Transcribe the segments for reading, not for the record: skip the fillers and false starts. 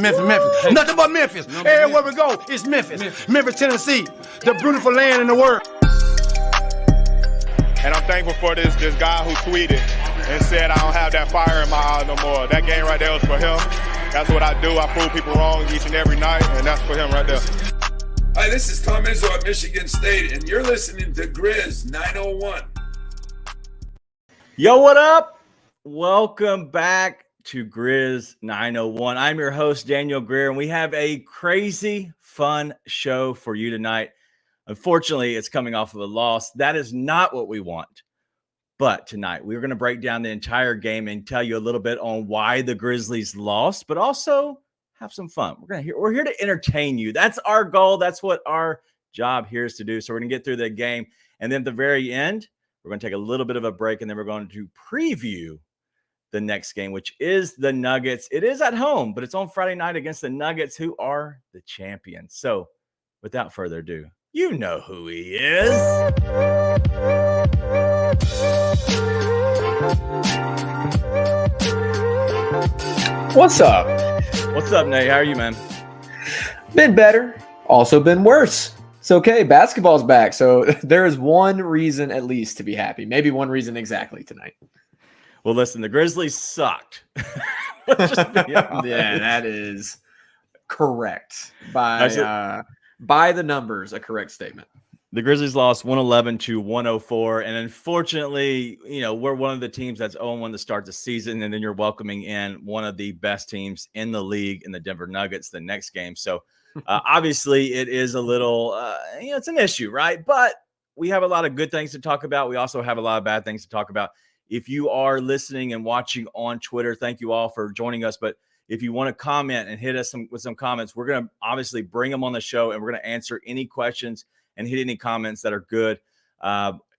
Memphis. Nothing but Memphis. Everywhere we go, it's Memphis. Memphis, Tennessee, the beautiful land in the world. And I'm thankful for this guy who tweeted and said, I don't have that fire in my eye no more. That game right there was for him. That's what I do. I prove people wrong each and every night, and that's for him right there. Hi, this is Tom Izzo at Michigan State, and you're listening to Grizz 901. Yo, what up? Welcome back to Grizz 901. I'm your host, Daniel Greer, and we have a crazy, fun show for you tonight. Unfortunately, it's coming off of a loss. That is not what we want. But tonight, we're going to break down the entire game and tell you a little bit on why the Grizzlies lost, but also have some fun. We're here to entertain you. That's our goal. That's what our job here is to do. So we're going to get through the game. And then at the very end, we're going to take a little bit of a break, and then we're going to preview the next game, which is the Nuggets. It is at home, but it's on Friday night against the Nuggets, who are the champions. So without further ado, you know who he is. What's up? What's up, Nate? How are you, man? Been better, also been worse. It's okay. Basketball's back. So there is one reason at least to be happy. Maybe one reason exactly tonight. Well, listen, the Grizzlies sucked. Yeah, that is correct. By the numbers, a correct statement. The Grizzlies lost 111 to 104. And unfortunately, we're one of the teams that's 0-1 to start the season. And then you're welcoming in one of the best teams in the league in the Denver Nuggets the next game. So obviously it is a little, it's an issue, right? But we have a lot of good things to talk about. We also have a lot of bad things to talk about. If you are listening and watching on Twitter, thank you all for joining us. But if you want to comment and hit us with some comments, we're going to obviously bring them on the show, and we're going to answer any questions and hit any comments that are good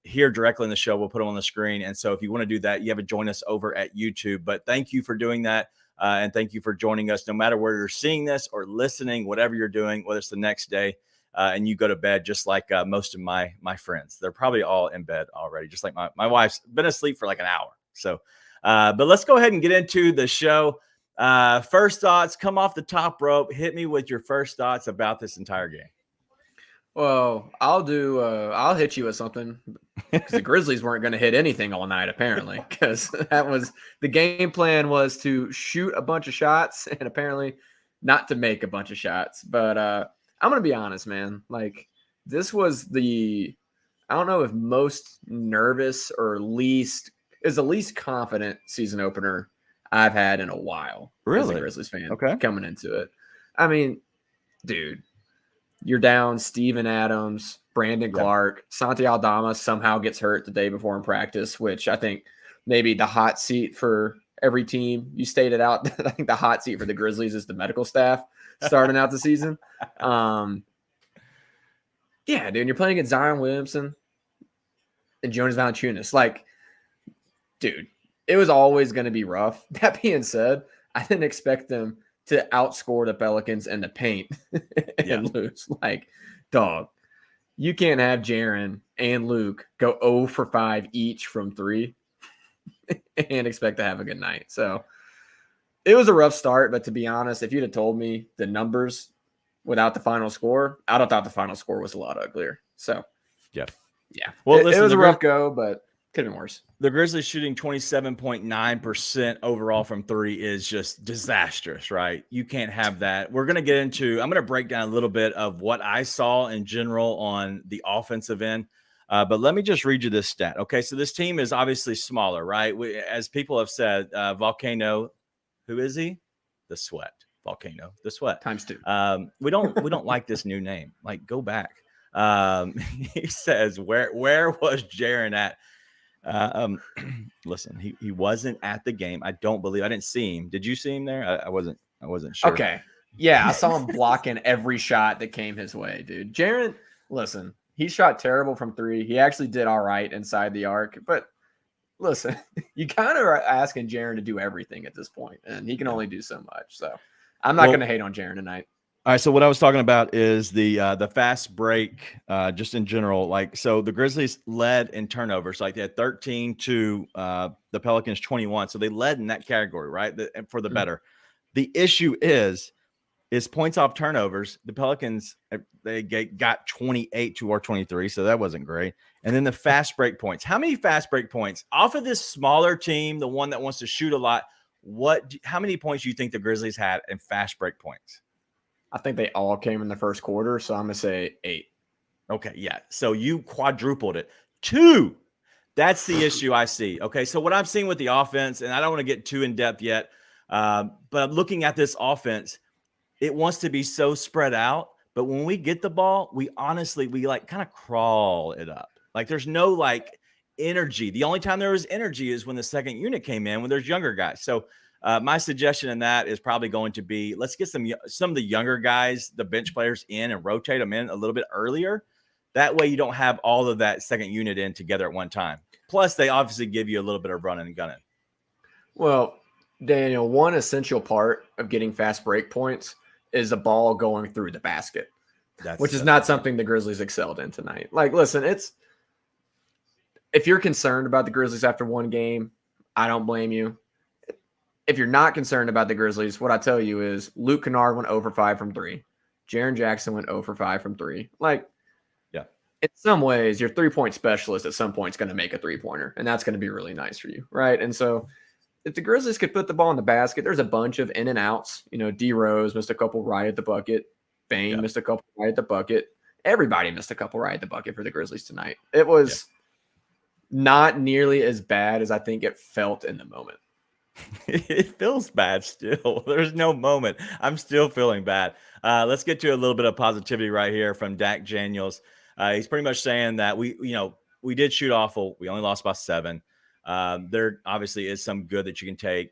here directly in the show. We'll put them on the screen. And so if you want to do that, you have to join us over at YouTube. But thank you for doing that. And thank you for joining us, no matter where you're seeing this or listening, whatever you're doing, whether it's the next day and you go to bed, just like most of my friends. They're probably all in bed already, just like my wife's been asleep for like an hour. So, but let's go ahead and get into the show. First thoughts, come off the top rope. Hit me with your first thoughts about this entire game. Well, I'll hit you with something because the Grizzlies weren't going to hit anything all night, apparently, because that was the game plan was to shoot a bunch of shots and apparently not to make a bunch of shots. But I'm going to be honest, man. Like, this was I don't know if most nervous or is the least confident season opener I've had in a while. Really? As a Grizzlies fan. Okay. Coming into it. I mean, dude. You're down Steven Adams, Brandon Clark, Santi Aldama somehow gets hurt the day before in practice, which I think maybe the hot seat for every team. You stated out. I think the hot seat for the Grizzlies is the medical staff starting out the season. Yeah, dude, you're playing against Zion Williamson and Jonas Valanciunas. Like, dude, it was always going to be rough. That being said, I didn't expect them to outscore the Pelicans in the paint and lose. Like, dog, you can't have Jaren and Luke go 0 for 5 each from 3 and expect to have a good night. So it was a rough start, but to be honest, if you'd have told me the numbers without the final score, I'd have thought the final score was a lot uglier. So, yeah. Well, it was a rough go, but could have been worse. The Grizzlies shooting 27.9% overall from 3 is just disastrous, right? You can't have that. I'm going to break down a little bit of what I saw in general on the offensive end. But let me just read you this stat. Okay, so this team is obviously smaller, right? As people have said, Volcano, who is he? The Sweat. Volcano, the Sweat. ×2. We don't like this new name. Like, go back. He says, where was Jaren at? Listen, he wasn't at the game. I didn't see him. Did you see him there? I wasn't sure. Okay. Yeah, I saw him blocking every shot that came his way, dude. Jaren, listen, he shot terrible from 3. He actually did all right inside the arc, but listen, you kind of are asking Jaren to do everything at this point, and he can only do so much. So I'm not going to hate on Jaren tonight. All right, so what I was talking about is the fast break, just in general. Like, so the Grizzlies led in turnovers, like they had 13 to the Pelicans 21, so they led in that category, right? For the better. The issue is points off turnovers. The Pelicans, they got 28 to our 23, so that wasn't great. And then the fast break points. How many fast break points off of this smaller team, the one that wants to shoot a lot? How many points do you think the Grizzlies had in fast break points? I think they all came in the first quarter, so I'm going to say 8. Okay, yeah. So you quadrupled it. 2. That's the issue I see. Okay, so what I'm seeing with the offense, and I don't want to get too in-depth yet, but looking at this offense, it wants to be so spread out. But when we get the ball, we like kind of crawl it up. Like there's no like energy. The only time there was energy is when the second unit came in, when there's younger guys. So my suggestion in that is probably going to be, let's get some of the younger guys, the bench players in, and rotate them in a little bit earlier. That way you don't have all of that second unit in together at one time. Plus, they obviously give you a little bit of running and gunning. Well, Daniel, one essential part of getting fast break points is the ball going through the basket, which is not something the Grizzlies excelled in tonight. Like, listen, if you're concerned about the Grizzlies after one game, I don't blame you. If you're not concerned about the Grizzlies, what I tell you is Luke Kennard went 0 for 5 from 3. Jaren Jackson went 0 for 5 from 3. Like, yeah, in some ways, your 3-point specialist at some point is going to make a 3-pointer, and that's going to be really nice for you, right? And so if the Grizzlies could put the ball in the basket, there's a bunch of in and outs. You know, D Rose missed a couple right at the bucket. Bane missed a couple right at the bucket. Everybody missed a couple right at the bucket for the Grizzlies tonight. It was not nearly as bad as I think it felt in the moment. It feels bad still. There's no moment. I'm still feeling bad. Let's get to a little bit of positivity right here from Dak Daniels. He's pretty much saying that we did shoot awful. We only lost by 7. There obviously is some good that you can take.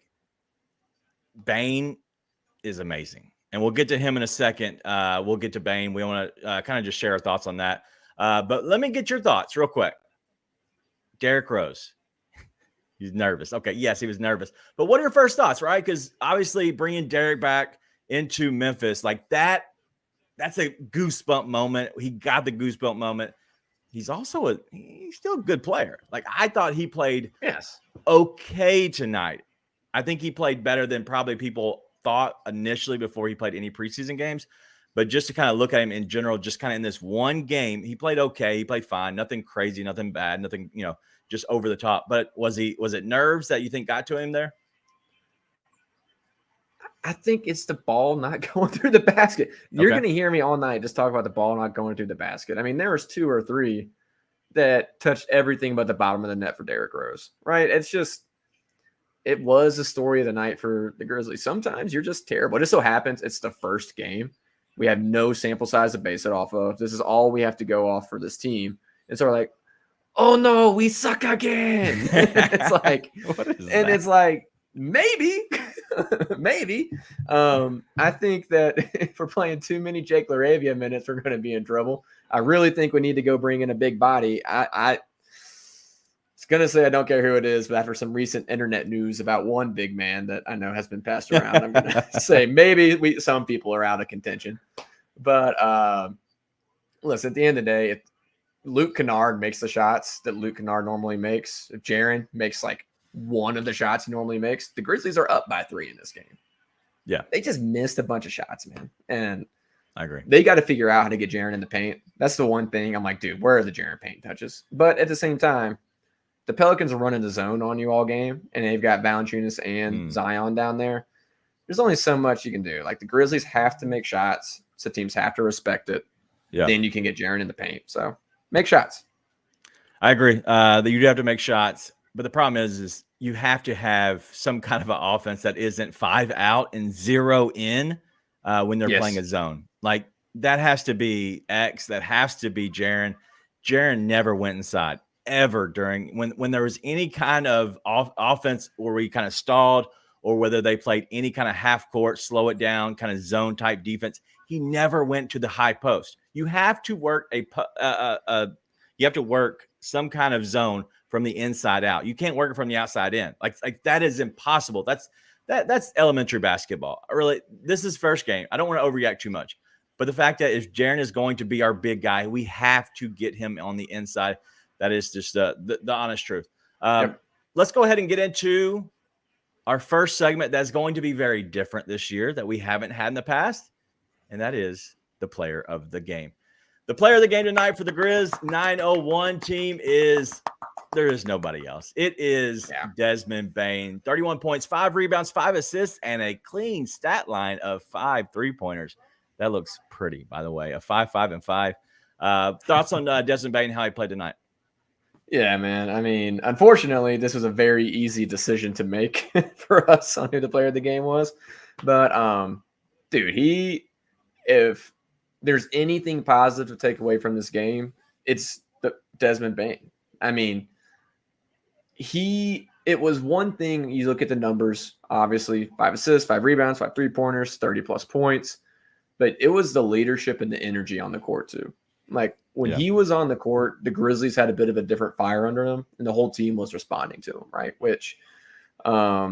Bane is amazing. And we'll get to him in a second. We'll get to Bane. We want to kind of just share our thoughts on that. But let me get your thoughts real quick. Derrick Rose. He's nervous. Okay, yes, he was nervous. But what are your first thoughts, right? Because obviously bringing Derrick back into Memphis, like that's a goosebump moment. He got the goosebump moment. He's also he's still a good player. Like I thought he played okay tonight. I think he played better than probably people thought initially before he played any preseason games. But just to kind of look at him in general, just kind of in this one game, he played okay. He played fine. Nothing crazy, nothing bad, nothing, just over the top. But was it nerves that you think got to him there? I think it's the ball not going through the basket. You're going to hear me all night just talk about the ball not going through the basket. I mean, there was 2 or 3 that touched everything but the bottom of the net for Derrick Rose, right? It was the story of the night for the Grizzlies. Sometimes you're just terrible. It just so happens it's the first game. We have no sample size to base it off of. This is all we have to go off for this team. And so we're like, oh no, we suck again. It's like, it's like, maybe. I think that if we're playing too many Jake LaRavia minutes, we're going to be in trouble. I really think we need to go bring in a big body. I was going to say I don't care who it is, but after some recent internet news about one big man that I know has been passed around, I'm going to say maybe some people are out of contention. But listen, at the end of the day, if Luke Kennard makes the shots that Luke Kennard normally makes, if Jaren makes like one of the shots he normally makes, the Grizzlies are up by 3 in this game. Yeah. They just missed a bunch of shots, man. And I agree. They got to figure out how to get Jaren in the paint. That's the one thing I'm like, dude, where are the Jaren paint touches? But at the same time, the Pelicans are running the zone on you all game, and they've got Valanciunas and Zion down there. There's only so much you can do. Like the Grizzlies have to make shots, so teams have to respect it. Yeah. Then you can get Jaren in the paint. So make shots. I agree that you do have to make shots, but the problem is you have to have some kind of an offense that isn't 5 out and 0 in when they're playing a zone. Like that has to be X. That has to be Jaren. Jaren never went inside. ever during when there was any kind of offense where we kind of stalled or whether they played any kind of half court, slow it down, kind of zone type defense. He never went to the high post. You have to work you have to work some kind of zone from the inside out. You can't work it from the outside in. Like that is impossible. That's elementary basketball. Really, this is first game. I don't want to overreact too much. But the fact that if Jaren is going to be our big guy, we have to get him on the inside. That is just the honest truth. Yep. Let's go ahead and get into our first segment that's going to be very different this year that we haven't had in the past, and that is the player of the game. The player of the game tonight for the Grizz 901 team there is nobody else. It is Desmond Bane. 31 points, 5 rebounds, 5 assists, and a clean stat line of 5 3-pointers. That looks pretty, by the way. A 5, 5, and 5. Thoughts on Desmond Bane, how he played tonight? Yeah, man. I mean, unfortunately, this was a very easy decision to make for us on who the player of the game was. But, dude, if there's anything positive to take away from this game, it's Desmond Bane. I mean, it was one thing. You look at the numbers, obviously 5 assists, 5 rebounds, 5 3-pointers, 30+ points. But it was the leadership and the energy on the court, too. Like, when he was on the court, the Grizzlies had a bit of a different fire under them, and the whole team was responding to him, right? Which I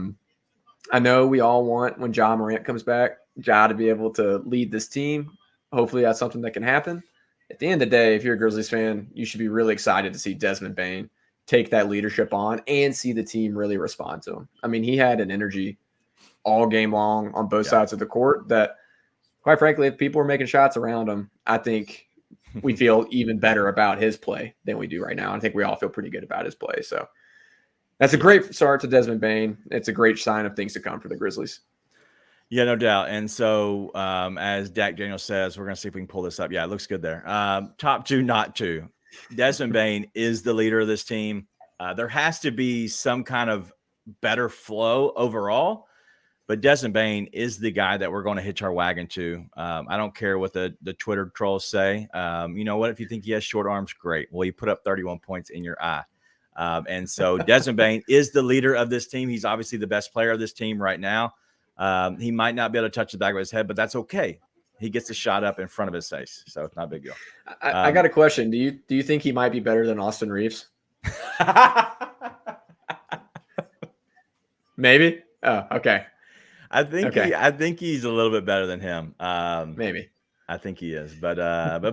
know we all want when Ja Morant comes back, Ja to be able to lead this team. Hopefully that's something that can happen. At the end of the day, if you're a Grizzlies fan, you should be really excited to see Desmond Bane take that leadership on and see the team really respond to him. I mean, he had an energy all game long on both sides of the court that, quite frankly, if people were making shots around him, I think we feel even better about his play than we do right now. I think we all feel pretty good about his play. So that's a great start to Desmond Bane. It's a great sign of things to come for the Grizzlies. Yeah, no doubt. And so as Dak Daniels says, we're going to see if we can pull this up. Yeah, it looks good there. Top 2, not 2. Desmond Bane is the leader of this team. There has to be some kind of better flow overall. But Desmond Bane is the guy that we're going to hitch our wagon to. I don't care what the Twitter trolls say. You know what? If you think he has short arms, great. Well, he put up 31 points in your eye. And so Desmond Bane is the leader of this team. He's obviously the best player of this team right now. He might not be able to touch the back of his head, but that's okay. He gets the shot up in front of his face, so it's not a big deal. I got a question. Do you think he might be better than Austin Reeves? Maybe. Oh, okay. I think he's a little bit better than him. Maybe. I think he is. But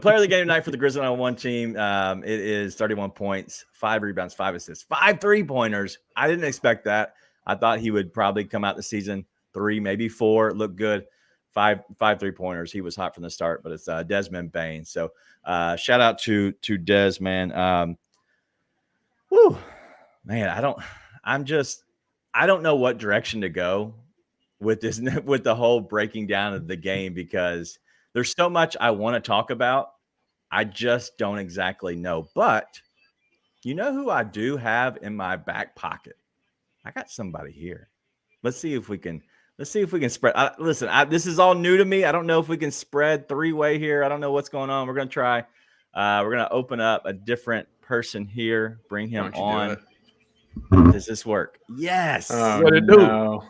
player of the game tonight for the Grizzlies 901 team, it is 31 points, 5 rebounds, 5 assists, 5 3-pointers. I didn't expect that. I thought he would probably come out the season 3, maybe 4, look good. 5 3-pointers. He was hot from the start, but it's Desmond Bane. So shout out to Des, man. Woo, man, I don't know what direction to go with this, with the whole breaking down of the game, because there's so much I want to talk about. I just don't exactly know. But you know who I do have in my back pocket? I got somebody here. Let's see if we can spread. Listen, this is all new to me. I don't know if we can spread 3-way here. I don't know what's going on. We're going to try. We're going to open up a different person here, bring him on. Does this work? Yes. What it do?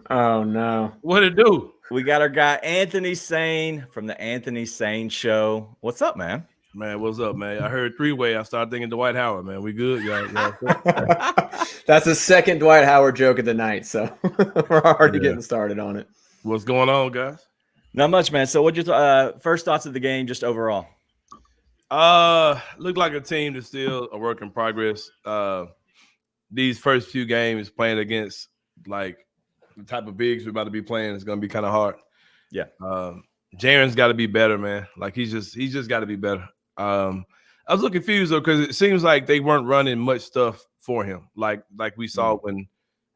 Oh, no. What it do? We got our guy Anthony Sane from the Anthony Sane Show. What's up, man? Man, what's up, man? I heard 3-way. I started thinking Dwight Howard, man. We good? Y'all That's the second Dwight Howard joke of the night, so we're already getting started on it. What's going on, guys? Not much, man. So what's your first thoughts of the game just overall? Looked like a team that's still a work in progress. These first few games playing against like the type of bigs we're about to be playing is going to be kind of hard. Yeah. Jaren's got to be better, man. Like he's just got to be better. I was a little confused though, because it seems like they weren't running much stuff for him, like we saw when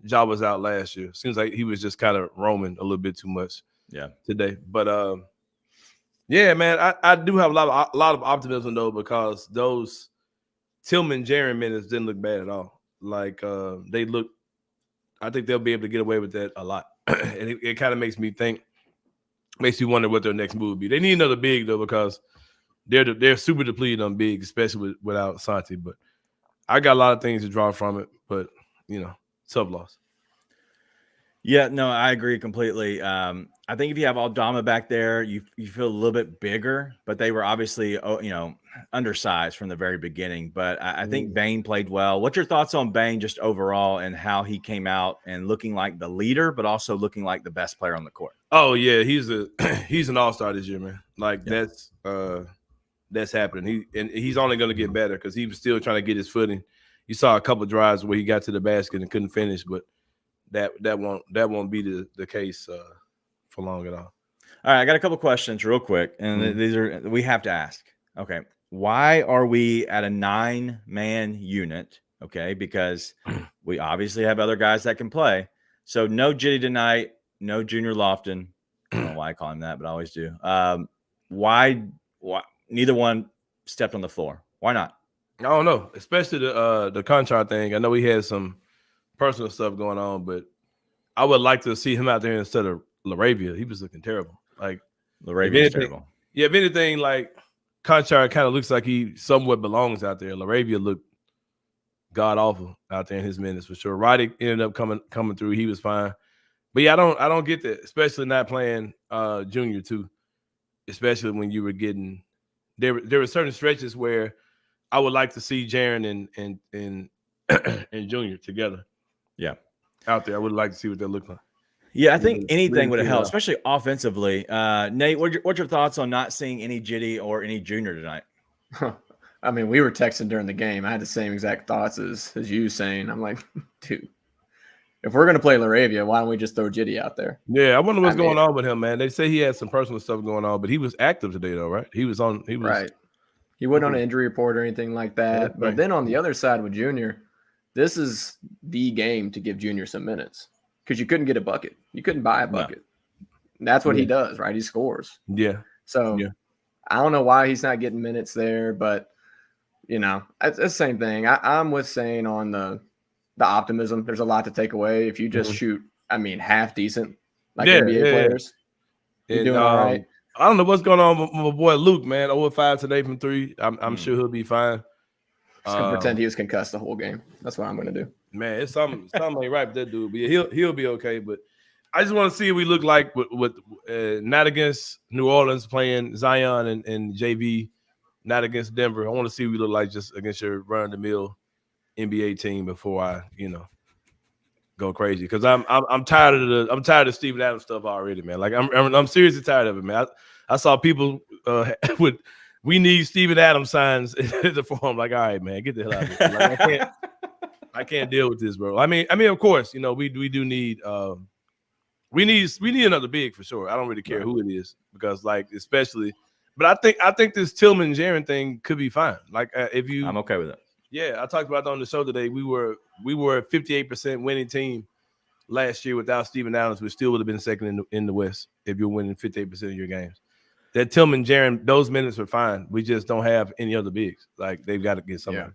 Ja was out last year. Seems like he was just kind of roaming a little bit too much. Yeah. Today, but yeah, man, I do have a lot of optimism though, because those Tillman Jaren minutes didn't look bad at all. Like they look, I think they'll be able to get away with that a lot, and it kind of makes me wonder what their next move would be. They need another big though, because they're super depleted on big, especially without Santi. But I got a lot of things to draw from it, but tough loss. Yeah, no, I agree completely. I think if you have Aldama back there, you feel a little bit bigger, but they were obviously undersized from the very beginning. But I think Bane played well. What's your thoughts on Bane just overall and how he came out and looking like the leader, but also looking like the best player on the court? Oh yeah, he's an all-star this year, man. Like that's happening. He's only going to get better because he was still trying to get his footing. You saw a couple of drives where he got to the basket and couldn't finish, but that won't be the case for long at all. All right, I got a couple questions real quick, and these are we have to ask. Okay, why are we at a 9-man unit? Okay, because we obviously have other guys that can play. So no Jitty tonight, no Junior Lofton. I don't know why I call him that, but I always do. Why neither one stepped on the floor? Why not? I don't know, especially the contract thing. I know he had some personal stuff going on, but I would like to see him out there instead of LaRavia. He was looking terrible. Like LaRavia was terrible. Yeah, if anything, like Conchar kind of looks like he somewhat belongs out there. LaRavia looked god awful out there in his minutes for sure. Roddick ended up coming through. He was fine. But yeah, I don't get that, especially not playing Junior too. Especially when you were getting there were certain stretches where I would like to see Jaren and Junior together. Yeah. Out there. I would like to see what they look like. Yeah, I think anything would have helped, especially offensively. Nate, what's your thoughts on not seeing any Jitty or any Junior tonight? I mean, we were texting during the game. I had the same exact thoughts as you saying. I'm like, dude, if we're going to play LaRavia, why don't we just throw Jitty out there? Yeah, I wonder what's going on with him, man. They say he had some personal stuff going on, but he was active today, though, right? He was right. He wasn't on an injury report or anything like that. Right. But then on the other side with Junior, this is the game to give Junior some minutes because you couldn't get a bucket. You couldn't buy a bucket. And that's what he does, right? He scores. Yeah. So I don't know why he's not getting minutes there, but it's the same thing. I'm with saying on the optimism. There's a lot to take away. If you just shoot, half decent, like NBA players, you're doing all right. I don't know what's going on with my boy Luke, man. 0-5 today from 3. I'm sure he'll be fine. Just gonna pretend he was concussed the whole game. That's what I'm gonna do. Man, it's something ain't right with that dude. But he'll be okay. But I just want to see what we look like with not against New Orleans playing Zion and JV, not against Denver. I want to see what we look like just against your run-of-the-mill NBA team before I, go crazy. Because I'm tired of Steven Adams stuff already, man. Like I'm seriously tired of it, man. I saw people with we need Steven Adams signs in the form. Like, all right, man, get the hell out of here. Like, I can't deal with this, bro. I mean, of course, we do need we need another big for sure. I don't really care who it is because, like, especially. But I think this Tillman Jaren thing could be fine. Like, I'm okay with it. Yeah, I talked about that on the show today. We were a 58% winning team last year without Steven Adams. We still would have been second in the West if you're winning 58% of your games. That Tillman Jaren, those minutes are fine. We just don't have any other bigs. Like, they've got to get somebody.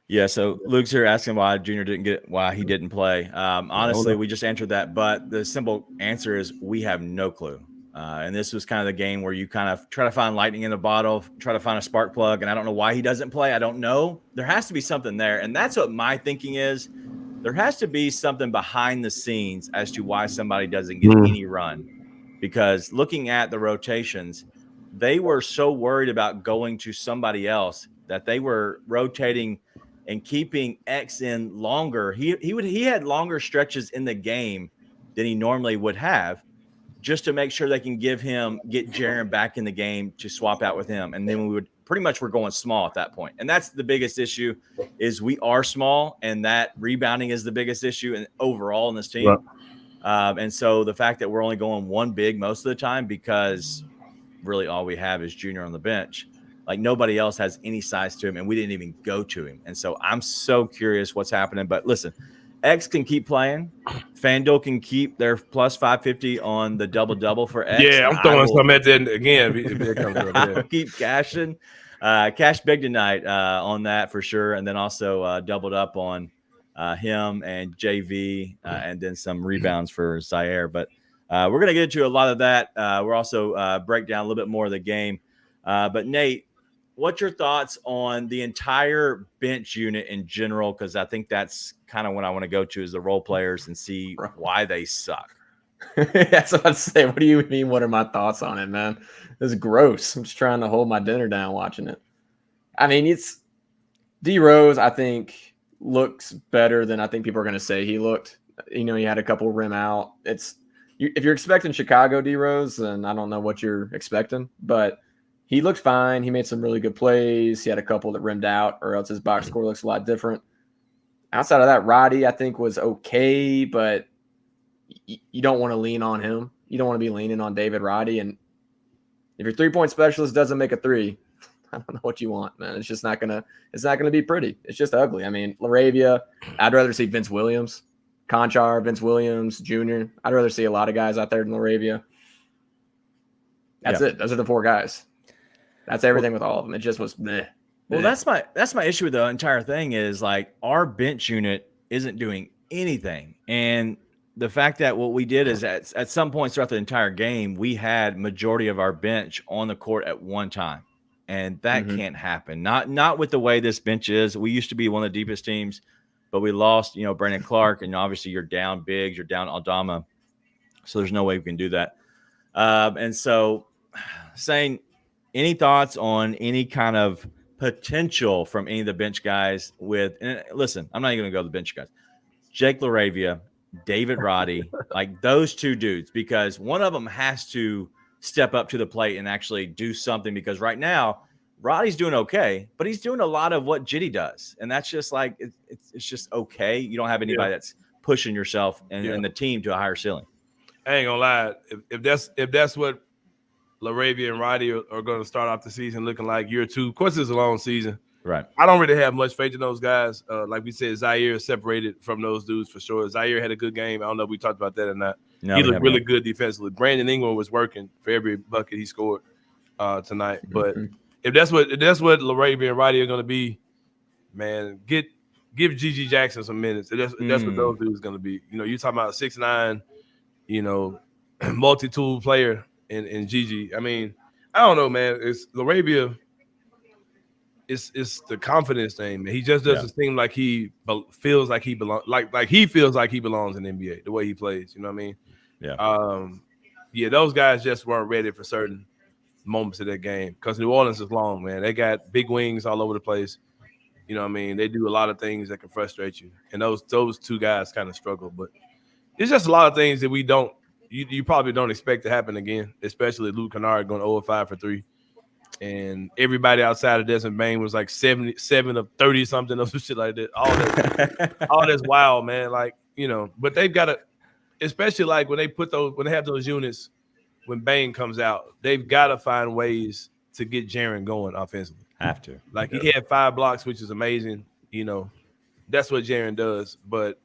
Yeah, so Luke's here asking why Junior why he didn't play. Honestly, we just answered that, but the simple answer is we have no clue. And this was kind of the game where you kind of try to find lightning in the bottle, try to find a spark plug, and I don't know why he doesn't play. I don't know. There has to be something there, and that's what my thinking is. There has to be something behind the scenes as to why somebody doesn't get any run. Because looking at the rotations, they were so worried about going to somebody else that they were rotating and keeping X in longer. He had longer stretches in the game than he normally would have, just to make sure they can get Jaren back in the game to swap out with him. And then we're going small at that point. And that's the biggest issue is we are small, and that rebounding is the biggest issue and overall in this team. Right. And so the fact that we're only going one big most of the time because really all we have is Junior on the bench. Like, nobody else has any size to him, and we didn't even go to him. And so I'm so curious what's happening. But listen, X can keep playing. FanDuel can keep their plus 550 on the double-double for X. Yeah, I'm throwing some at that again. If it comes up, yeah. Keep cashing. Cash big tonight on that for sure. And then also doubled up on him and JV and then some rebounds for Zaire. But we're going to get into a lot of that. We're also break down a little bit more of the game. But Nate, what's your thoughts on the entire bench unit in general? Because I think that's kind of what I want to go to is the role players and see why they suck. That's what I'd say. What do you mean? What are my thoughts on it, man? It's gross. I'm just trying to hold my dinner down watching it. I mean, it's D Rose, I think, looks better than I think people are going to say he looked. You know, he had a couple rim out. If you're expecting Chicago D Rose, then I don't know what you're expecting, but he looked fine. He made some really good plays. He had a couple that rimmed out, or else his box score looks a lot different. Outside of that, Roddy, I think, was okay, but you don't want to lean on him. You don't want to be leaning on David Roddy. And if your three-point specialist doesn't make a three, I don't know what you want, man. It's just not gonna be pretty. It's just ugly. I mean, LaRavia, I'd rather see Vince Williams, Conchar, Vince Williams, Jr. I'd rather see a lot of guys out there than LaRavia. That's it. Those are the four guys. That's everything with all of them. It just was bleh. Well, that's my issue with the entire thing is like our bench unit isn't doing anything. And the fact that what we did is at some points throughout the entire game, we had majority of our bench on the court at one time. And that can't happen. Not with the way this bench is. We used to be one of the deepest teams, but we lost, Brandon Clark, and obviously you're down Biggs, you're down Aldama. So there's no way we can do that. And so saying any thoughts on any kind of potential from any of the bench guys and listen, I'm not even going to go to the bench guys. Jake LaRavia, David Roddy, like those two dudes, because one of them has to step up to the plate and actually do something, because right now Roddy's doing okay, but he's doing a lot of what Jitty does. And that's just like, it's just okay. You don't have anybody that's pushing yourself and the team to a higher ceiling. I ain't gonna lie. If that's what LaRavia and Roddy are going to start off the season looking like year two, of course it's a long season. Right. I don't really have much faith in those guys. Like we said, Zaire is separated from those dudes for sure. Zaire had a good game. I don't know if we talked about that or not. No, he looked really good defensively. Brandon Ingram was working for every bucket he scored tonight. But if that's what LaRavia and Roddy are going to be, man, give Gigi Jackson some minutes. That's what those dudes are going to be. You're talking about 6'9", multi-tool player in Gigi. I mean, I don't know, man. It's LaRavia. It's the confidence thing, man. He just doesn't seem like he feels like he belongs. Like he feels like he belongs in the NBA the way he plays. You know what I mean? Yeah. Those guys just weren't ready for certain moments of that game because New Orleans is long, man. They got big wings all over the place. You know what I mean? They do a lot of things that can frustrate you, and those two guys kind of struggle. But it's just a lot of things that you probably don't expect to happen again, especially Luke Kennard going 0-5 for 3. And everybody outside of Desmond Bain was like 77 of 30 something or some shit like that. All that's wild, man. Like, but they've got to, especially like when they have those units, when Bain comes out, they've got to find ways to get Jaren going offensively. Have to. Like he had 5 blocks, which is amazing. That's what Jaren does. But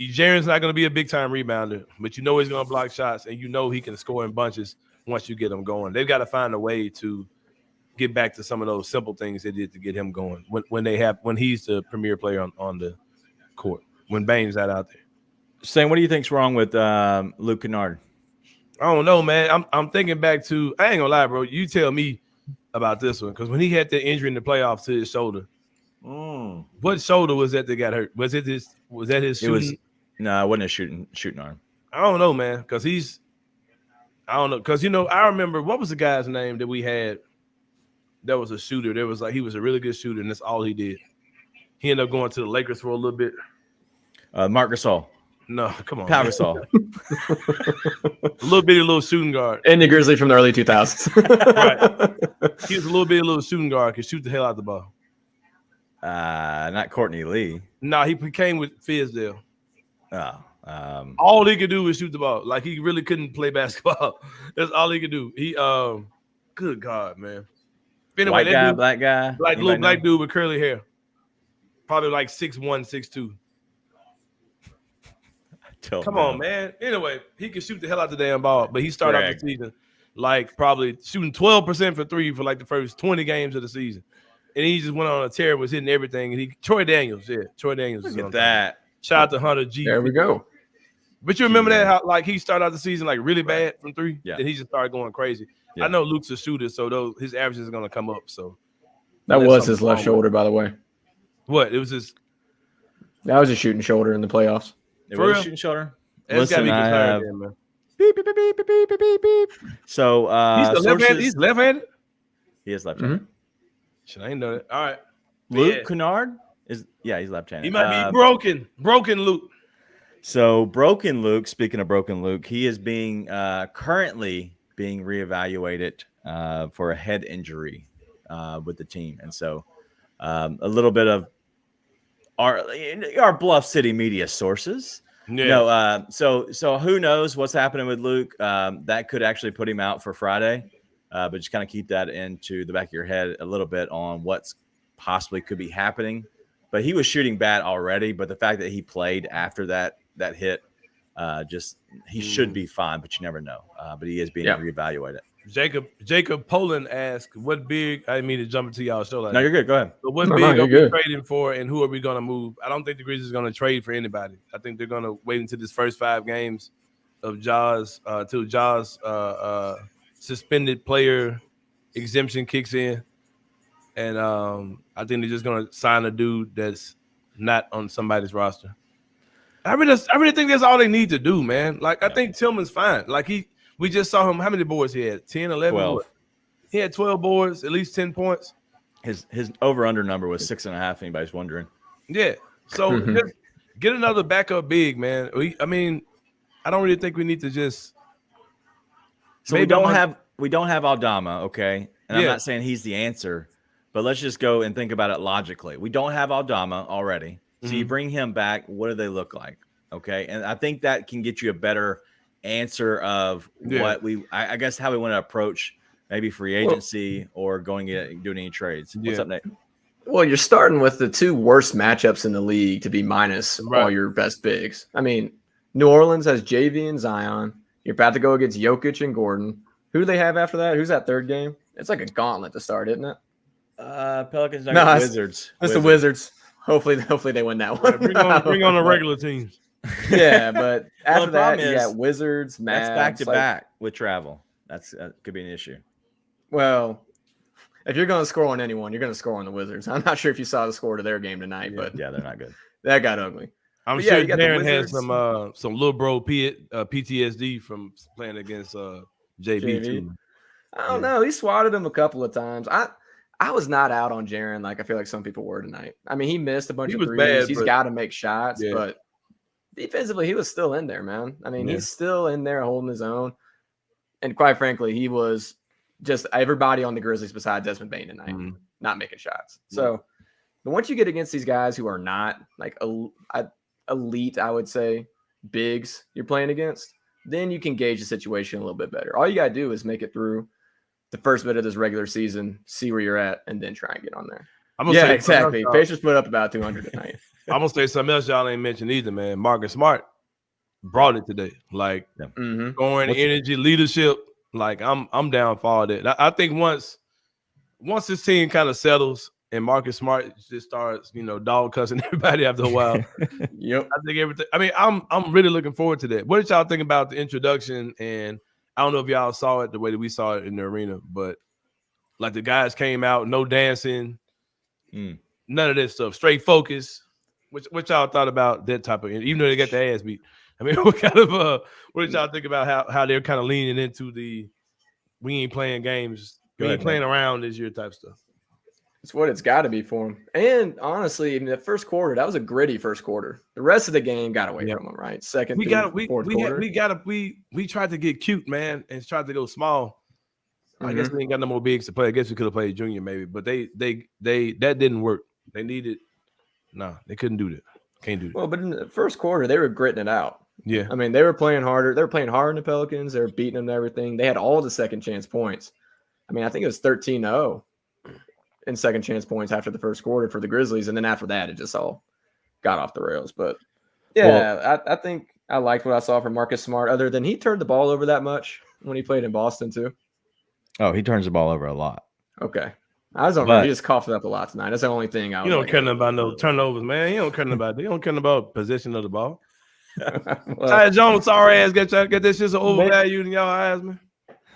Jaren's not going to be a big time rebounder, but he's going to block shots, and he can score in bunches. Once you get him going, they've got to find a way to get back to some of those simple things they did to get him going when he's the premier player on the court, when Bain's not out there. Sam, what do you think's wrong with Luke Kennard? I don't know, man. I'm thinking back to, I ain't gonna lie, bro. You tell me about this one, because when he had the injury in the playoffs to his shoulder, what shoulder was that got hurt? Was that his shooting? No, it wasn't a shooting arm. I don't know, man, because I don't know, because I remember, what was the guy's name that we had that was a shooter? There was he was a really good shooter, and that's all he did. He ended up going to the Lakers for a little bit. Marc Gasol. No, come on. Pau Gasol. A little shooting guard. And the Grizzlies from the early 2000s. Right. He was a little shooting guard, could shoot the hell out the ball. Not Courtney Lee. No, he came with Fizdale. Oh. All he could do was shoot the ball. Like, he really couldn't play basketball. That's all he could do. He, good God, man. Anyway, white guy, black guy, little black dude with curly hair, probably like 6'1", 6'2". Come on, man. Anyway, he can shoot the hell out the damn ball, but he started off the season like probably shooting 12% for 3 for like the first 20 games of the season, and he just went on a tear, was hitting everything. And Troy Daniels. Look at that. Shout out to Hunter G. There we go. But you remember that, how like he started out the season like really bad from 3? Yeah. Then he just started going crazy. I know Luke's a shooter, so his average is going to come up. So that was his left shoulder, by the way. What? It was his. That was a shooting shoulder in the playoffs. It was a shooting shoulder. Listen, I have. Man. Beep, beep, beep, beep, beep, beep, beep, beep. So he's left-handed. He's left-handed. He is left-handed. Should I know that? All right. Luke Kennard he's left-handed. He might be broken Luke. So broken Luke. Speaking of broken Luke, he is being currently being reevaluated for a head injury with the team, and so a little bit of our Bluff City media sources. Yeah. So who knows what's happening with Luke? That could actually put him out for Friday, but just kind of keep that into the back of your head a little bit on what's possibly could be happening. But he was shooting bad already, but the fact that he played after that hit, he should be fine, but you never know. But he is being reevaluated. Jacob Poland asked, "What big?" I didn't mean to jump into y'all show. No, you're good. Go ahead. But what big are we trading for, and who are we going to move? I don't think the Grizzlies are going to trade for anybody. I think they're going to wait until this first 5 games of Jaws till Jaws suspended player exemption kicks in, and I think they're just going to sign a dude that's not on somebody's roster. I really think that's all they need to do, man. Like I think Tillman's fine. Like we just saw him. How many boards he had? 10, 11? 12. He had 12 boards, at least 10 points. His over-under number was 6.5, if anybody's wondering. Yeah. So just get another backup big, man. I don't really think we need to just – So we don't have Aldama, okay? And I'm not saying he's the answer, but let's just go and think about it logically. We don't have Aldama already. So you bring him back, what do they look like? Okay. And I think that can get you a better answer of what I guess how we want to approach maybe free agency or doing any trades. What's up, Nate? Well, you're starting with the 2 worst matchups in the league to be minus all your best bigs. I mean, New Orleans has JV and Zion. You're about to go against Jokic and Gordon. Who do they have after that? Who's that third game? It's like a gauntlet to start, isn't it? Pelicans, Wizards. It's the Wizards. Hopefully they win that one. Bring on the regular teams. Yeah, but after that, you got Wizards, Mavs. That's back-to-back with travel. That could be an issue. Well, if you're going to score on anyone, you're going to score on the Wizards. I'm not sure if you saw the score to their game tonight, but they're not good. That got ugly. I'm sure Darren has some little bro PTSD from playing against JV too. I don't know. He swatted him a couple of times. I was not out on Jaren like I feel like some people were tonight. I mean, he missed a bunch of threes. He's got to make shots, but defensively, he was still in there, man. I mean, he's still in there holding his own. And quite frankly, he was just everybody on the Grizzlies besides Desmond Bane tonight, not making shots. So, but once you get against these guys who are not like elite, I would say, bigs you're playing against, then you can gauge the situation a little bit better. All you got to do is make it through the first bit of this regular season, see where you're at, and then try and get on there. Exactly. Pacers put up about 200 tonight. I'm going to say something else y'all ain't mentioned either, man. Marcus Smart brought it today. Like, scoring, energy, leadership. Like, I'm down for all that. I think once this team kind of settles and Marcus Smart just starts, dog cussing everybody after a while. Yep. I think everything. I mean, I'm really looking forward to that. What did y'all think about the introduction? And I don't know if y'all saw it the way that we saw it in the arena, but like the guys came out, no dancing, none of that stuff, straight focus. What y'all thought about that type of, even though they got their ass beat? I mean, what did y'all think about how they're kind of leaning into the we ain't playing games, we ain't playing around this year type stuff? It's what it's got to be for him. And honestly, in the first quarter, that was a gritty first quarter. The rest of the game got away from him, right? We tried to get cute, man, and tried to go small. I guess we ain't got no more bigs to play. I guess we could have played junior maybe, but they that didn't work. They couldn't do that. Can't do that. Well, but in the first quarter, they were gritting it out. Yeah. I mean, they were playing harder. They were playing hard in the Pelicans. They were beating them and everything. They had all the second chance points. I mean, I think it was 13-0 in second chance points after the first quarter for the Grizzlies. And then after that, it just all got off the rails. But I think I liked what I saw from Marcus Smart, other than he turned the ball over that much when he played in Boston too. Oh, he turns the ball over a lot. Okay. I was on he just coughed it up a lot tonight. That's the only thing I was. You don't care about no turnovers, man. You don't care about position of the ball. Ty Jones, sorry ass, get this shit so overvalued in y'all eyes, man.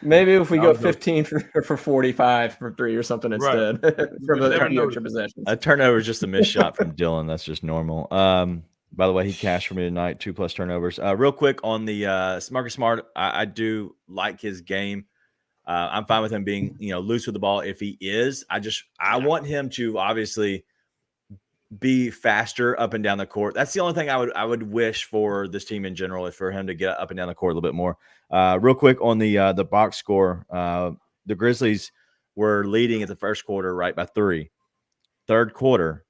Maybe if we go 15 for 45 for 3 or something instead from the few extra possessions. A turnover is just a missed shot from Dylan. That's just normal. By the way, he cashed for me tonight, 2+ turnovers. Real quick on the Marcus Smart, I do like his game. I'm fine with him being, loose with the ball if he is. I want him to obviously be faster up and down the court. That's the only thing I would wish for this team in general, is for him to get up and down the court a little bit more. Real quick on the box score, the Grizzlies were leading at the first quarter, right, by 3. Third quarter,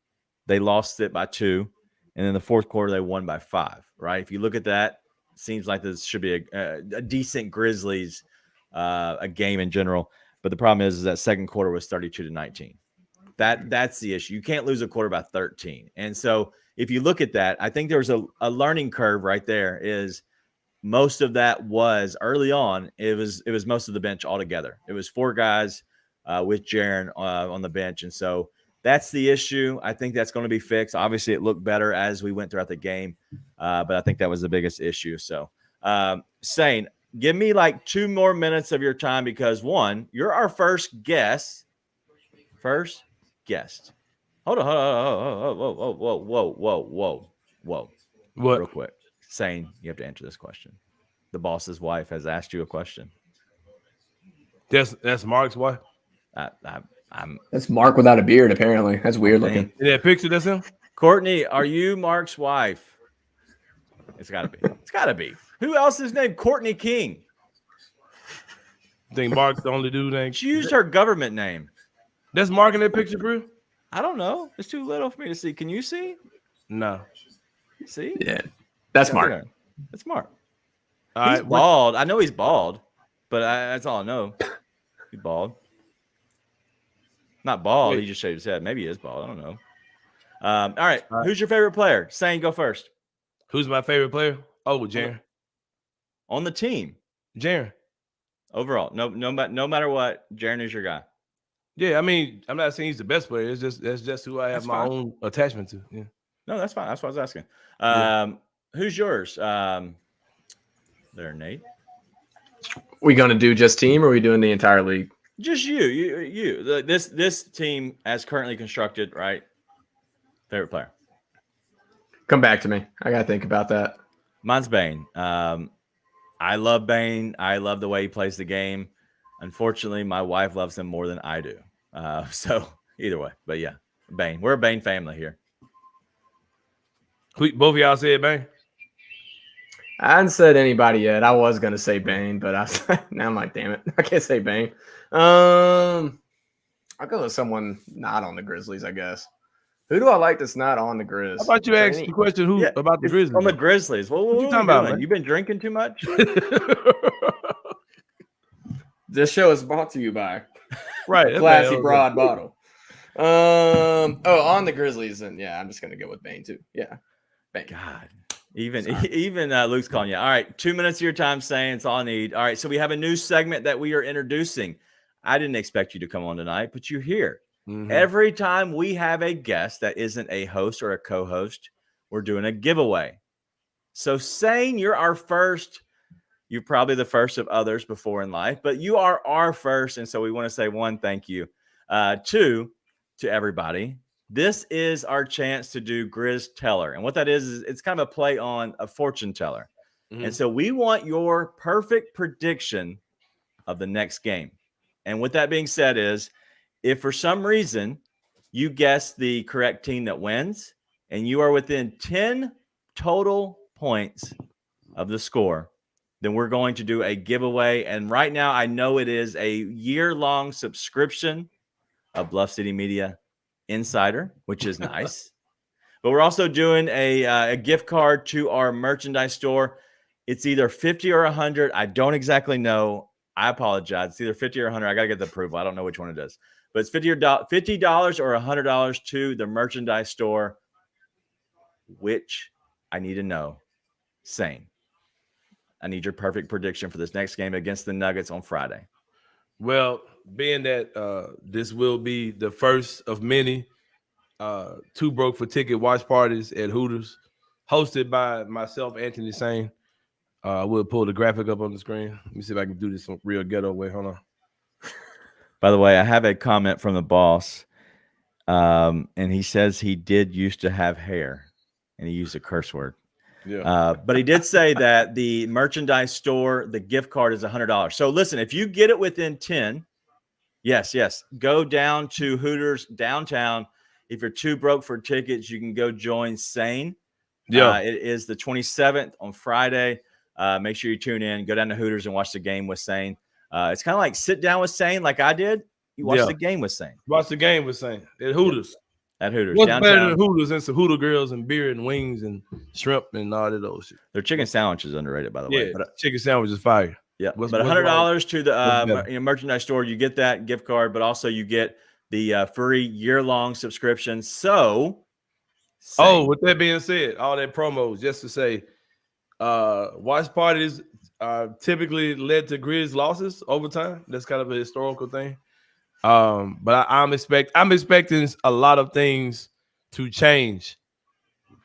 they lost it by 2, and in the fourth quarter they won by 5. Right? If you look at that, it seems like this should be a decent Grizzlies a game in general. But the problem is that second quarter was 32-19. That's the issue. You can't lose a quarter by 13. And so if you look at that, I think there's a learning curve right there. Is most of that was early on. It was most of the bench altogether. It was 4 guys with Jaren on the bench. And so that's the issue. I think that's going to be fixed. Obviously, it looked better as we went throughout the game. But I think that was the biggest issue. So, Sane, give me like 2 more minutes of your time, because one, you're our first guest. Hold on. Whoa. What? Real quick. Sane, you have to answer this question. The boss's wife has asked you a question. That's Mark's wife? That's Mark without a beard, apparently. That's weird looking. In that picture, that's him? Courtney, are you Mark's wife? It's got to be. Who else is named Courtney King? I think Mark's the only dude named. She used her government name. That's Mark in that picture, bro? I don't know. It's too little for me to see. Can you see? No. See? Yeah. That's Mark. That's Mark. He's bald. I know he's bald, but that's all I know. He's bald. Not bald. He just shaved his head. Maybe he is bald. I don't know. All right. Who's your favorite player? Sane, go first. Who's my favorite player? Oh, Jaren. On the team. Jaren. Overall. No matter what, Jaren is your guy. Yeah, I mean, I'm not saying he's the best player. That's just who I have my own attachment to. Yeah. No, that's fine. That's what I was asking. Who's yours? There, Nate. We gonna do just team, or are we doing the entire league? Just you. This team as currently constructed, right? Favorite player. Come back to me. I gotta think about that. Mine's Bane. I love Bane. I love the way he plays the game. Unfortunately, my wife loves him more than I do. So either way, but yeah, Bane. We're a Bane family here. Both of y'all said Bane? I hadn't said anybody yet. I was gonna say Bane, but now I'm like, damn it, I can't say Bane. I'll go with someone not on the Grizzlies, I guess. Who do I like that's not on the Grizz? How about you ask the question about the Grizzlies? On the Grizzlies. What you talking about, man? You been drinking too much? This show is brought to you by right Classy Broad Bottle. On the Grizzlies, and yeah, I'm just gonna go with Bane too. Yeah, Bane. God, even Luke's calling you. All right, 2 minutes of your time, saying it's all I need. All right, so we have a new segment that we are introducing. I didn't expect you to come on tonight, but you're here. Mm-hmm. Every time we have a guest that isn't a host or a co-host, we're doing a giveaway. So, Sane, you're our first. You're probably the first of others before in life, but you are our first. And so we want to say 1, thank you. 2, to everybody. This is our chance to do Grizz Teller. And what that is it's kind of a play on a fortune teller. Mm-hmm. And so we want your perfect prediction of the next game. And with that being said is, if for some reason you guess the correct team that wins and you are within 10 total points of the score, then we're going to do a giveaway. And right now, I know it is a year-long subscription of Bluff City Media Insider, which is nice. But we're also doing a gift card to our merchandise store. It's either 50 or 100. I don't exactly know. I apologize. It's either 50 or 100. I got to get the approval. I don't know which one it is. But it's $50 or $100 to the merchandise store, which I need to know. Sane. I need your perfect prediction for this next game against the Nuggets on Friday. Well, being that this will be the first of many 2 Broke for Ticket watch parties at Hooters, hosted by myself, Anthony Sane, We'll pull the graphic up on the screen. Let me see if I can do this some real ghetto way. Hold on. By the way, I have a comment from the boss, and he says he did used to have hair, and he used a curse word. Yeah. But he did say that the merchandise store, the gift card is $100. So listen, if you get it within 10, yes, go down to Hooters downtown. If you're too broke for tickets, you can go join Sane. Yeah. It is the 27th on Friday. Make sure you tune in. Go down to Hooters and watch the game with Sane. It's kind of like sit down with Sane like I did. You watch the game with Sane. Watch the game with Sane at Hooters. At Hooters. What's downtown. better than Hooters and some Hooter Grills and beer and wings and shrimp and all of those shit. Their chicken sandwich is underrated, by the way. But chicken sandwich is fire. Yeah, but $100 to the merchandise store. You get that gift card, but also you get the free year-long subscription. So, with that being said, all that promos, just to say, watch parties typically led to Grizz losses over time. That's kind of a historical thing. But I'm expecting a lot of things to change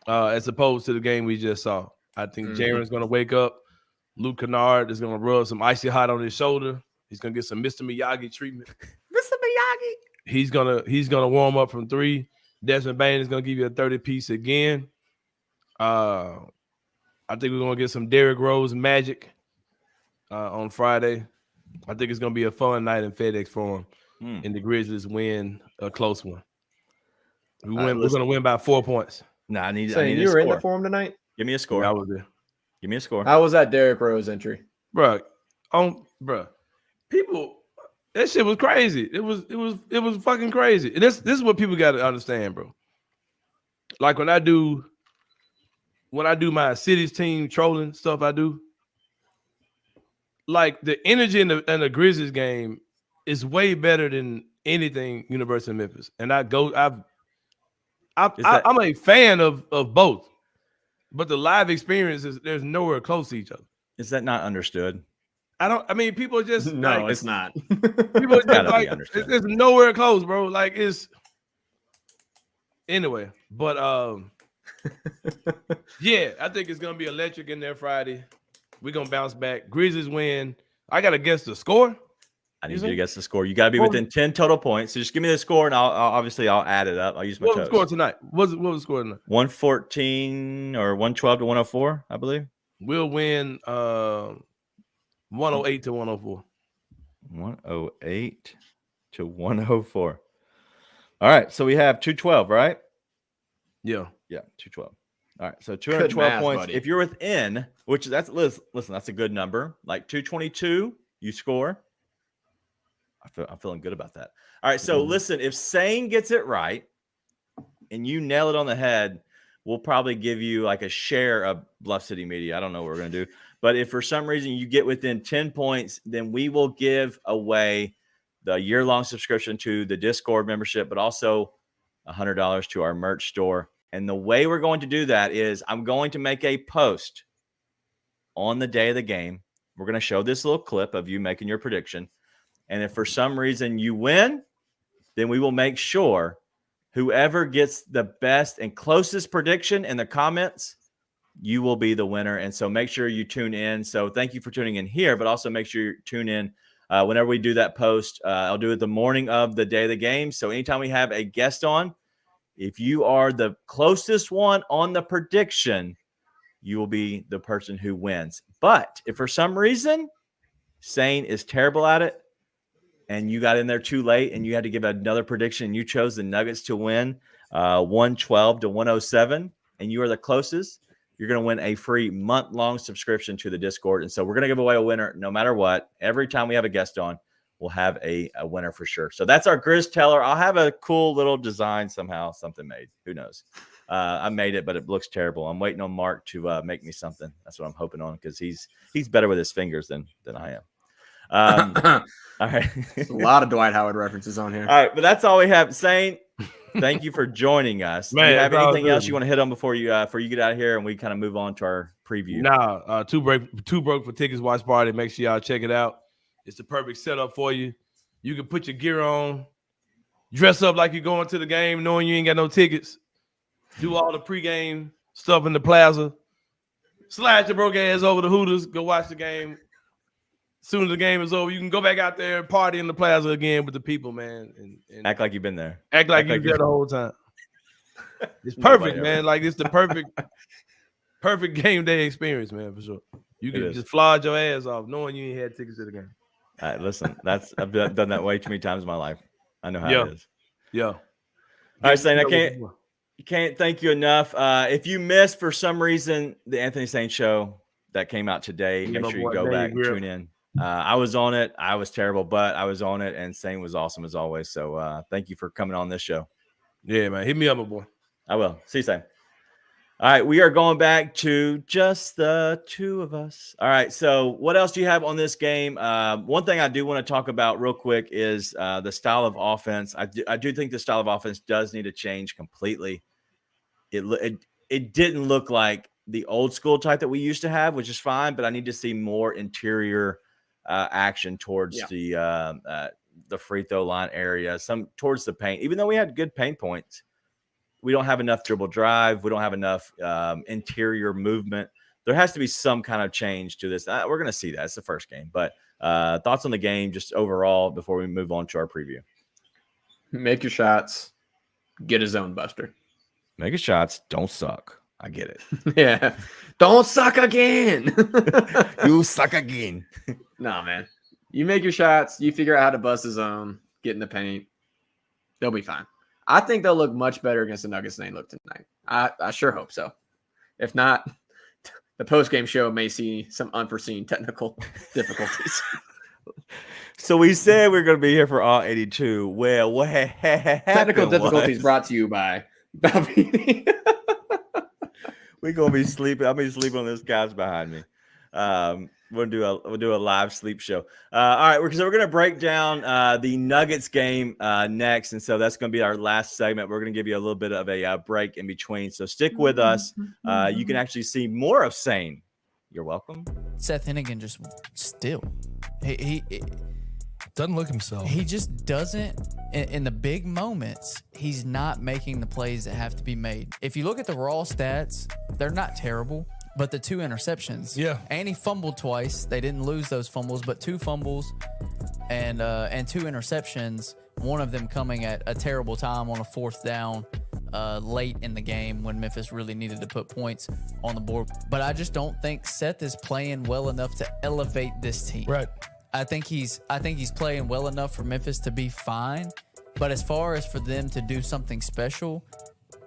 as opposed to the game we just saw. I think Jaren's going to wake up. Luke Kennard is going to rub some icy hot on his shoulder. He's going to get some Mr. Miyagi treatment. Mr. Miyagi. He's gonna warm up from 3. Desmond Bain is going to give you a 30-piece again. I think we're going to get some Derrick Rose magic on Friday. I think it's going to be a fun night in FedEx Forum. And the Grizzlies win a close one. We're going to win by 4 points. No, I need you were in the forum tonight? Give me a score. I was there. Give me a score. How was that Derrick Rose entry? Bro, people, that shit was crazy. It was fucking crazy. And this is what people got to understand, bro. Like when I do my city's team trolling stuff, I do. Like the energy in the Grizzlies game is way better than anything University of Memphis. And I'm a fan of both. But the live experience there's nowhere close to each other. Is that not understood? People just no, it's not. People just like it's nowhere close, bro. Like it's anyway. But yeah, I think it's gonna be electric in there Friday. We're gonna bounce back. Grizzlies win. I gotta guess the score. I need you to guess the score. You gotta be within 10 total points. So just give me the score, and I'll add it up. I'll use my toes. What was the score tonight? What was the score tonight? 114 or 112 to 104, I believe. We'll win 108 to 104. 108 to 104. All right, so we have 212, right? Yeah, 212. All right, so 212 points. Buddy. If you're within, listen, that's a good number. Like 222, you score. I'm feeling good about that. All right, so listen, if Sane gets it right and you nail it on the head, we'll probably give you like a share of Bluff City Media. I don't know what we're going to do. But if for some reason you get within 10 points, then we will give away the year-long subscription to the Discord membership, but also $100 to our merch store. And the way we're going to do that is I'm going to make a post on the day of the game. We're going to show this little clip of you making your prediction. And if for some reason you win, then we will make sure whoever gets the best and closest prediction in the comments, you will be the winner. And so make sure you tune in. So thank you for tuning in here, but also make sure you tune in whenever we do that post. I'll do it the morning of the day of the game. So anytime we have a guest on, if you are the closest one on the prediction, you will be the person who wins. But if for some reason Sane is terrible at it, and you got in there too late and you had to give another prediction and you chose the Nuggets to win 112 to 107, and you are the closest, you're going to win a free month-long subscription to the Discord. And so we're going to give away a winner no matter what. Every time we have a guest on, we'll have a winner for sure. So that's our Grizz Teller. I'll have a cool little design somehow, something made. Who knows? I made it, but it looks terrible. I'm waiting on Mark to make me something. That's what I'm hoping on, because he's better with his fingers than I am. All right. A lot of Dwight Howard references on here. All right, but that's all we have. Saint, thank you for joining us. Man, do you have anything else you want to hit on before you get out of here and we kind of move on to our preview? Nah, Too Broke for Tickets watch party. Make sure y'all check it out. It's the perfect setup for you. You can put your gear on, dress up like you're going to the game, knowing you ain't got no tickets. Do all the pregame stuff in the plaza. Slide your broke ass over to Hooters. Go watch the game. As soon as the game is over, you can go back out there and party in the plaza again with the people, man. And Act like you've been there. act like you're there the whole time. It's perfect, man. Like it's the perfect game day experience, man, for sure. You can just flog your ass off knowing you ain't had tickets to the game. Listen, I've done that way too many times in my life. I know how it is. Yeah. All right, Saint, I can't thank you enough. If you missed for some reason the Anthony Saint show that came out today, make sure you go back and tune in. I was on it. I was terrible, but I was on it, and Saint was awesome as always. So thank you for coming on this show. Yeah, man. Hit me up, my boy. I will. See you, Saint. All right, we are going back to just the two of us. All right, so what else do you have on this game? One thing I do want to talk about real quick is the style of offense. I do think the style of offense does need to change completely. It didn't look like the old school type that we used to have, which is fine, but I need to see more interior action towards the free throw line area, some towards the paint. Even though we had good paint points, we don't have enough dribble drive. We don't have enough interior movement. There has to be some kind of change to this. We're going to see that. It's the first game. But thoughts on the game just overall before we move on to our preview? Make your shots. Get a zone buster. Make your shots. Don't suck. I get it. Yeah. Don't suck again. You suck again. Nah, man. You make your shots. You figure out how to bust the zone. Get in the paint. They'll be fine. I think they'll look much better against the Nuggets than they look tonight. I sure hope so. If not, the postgame show may see some unforeseen technical difficulties. So we said we are going to be here for all 82. Well, what technical difficulties brought to you by Balvini. We're going to be sleeping. I'm going to be sleeping on this couch behind me. We'll do a live sleep show. All right, so we're going to break down the Nuggets game next, and so that's going to be our last segment. We're going to give you a little bit of a break in between, so stick with us. You can actually see more of Sane. You're welcome. Seth Hennigan just still he doesn't look himself. He just doesn't. In the big moments, he's not making the plays that have to be made. If you look at the raw stats, they're not terrible. But the 2 interceptions, and he fumbled twice. They didn't lose those fumbles, but 2 fumbles and 2 interceptions. One of them coming at a terrible time on a 4th down late in the game when Memphis really needed to put points on the board. But I just don't think Seth is playing well enough to elevate this team. Right. I think he's playing well enough for Memphis to be fine. But as far as for them to do something special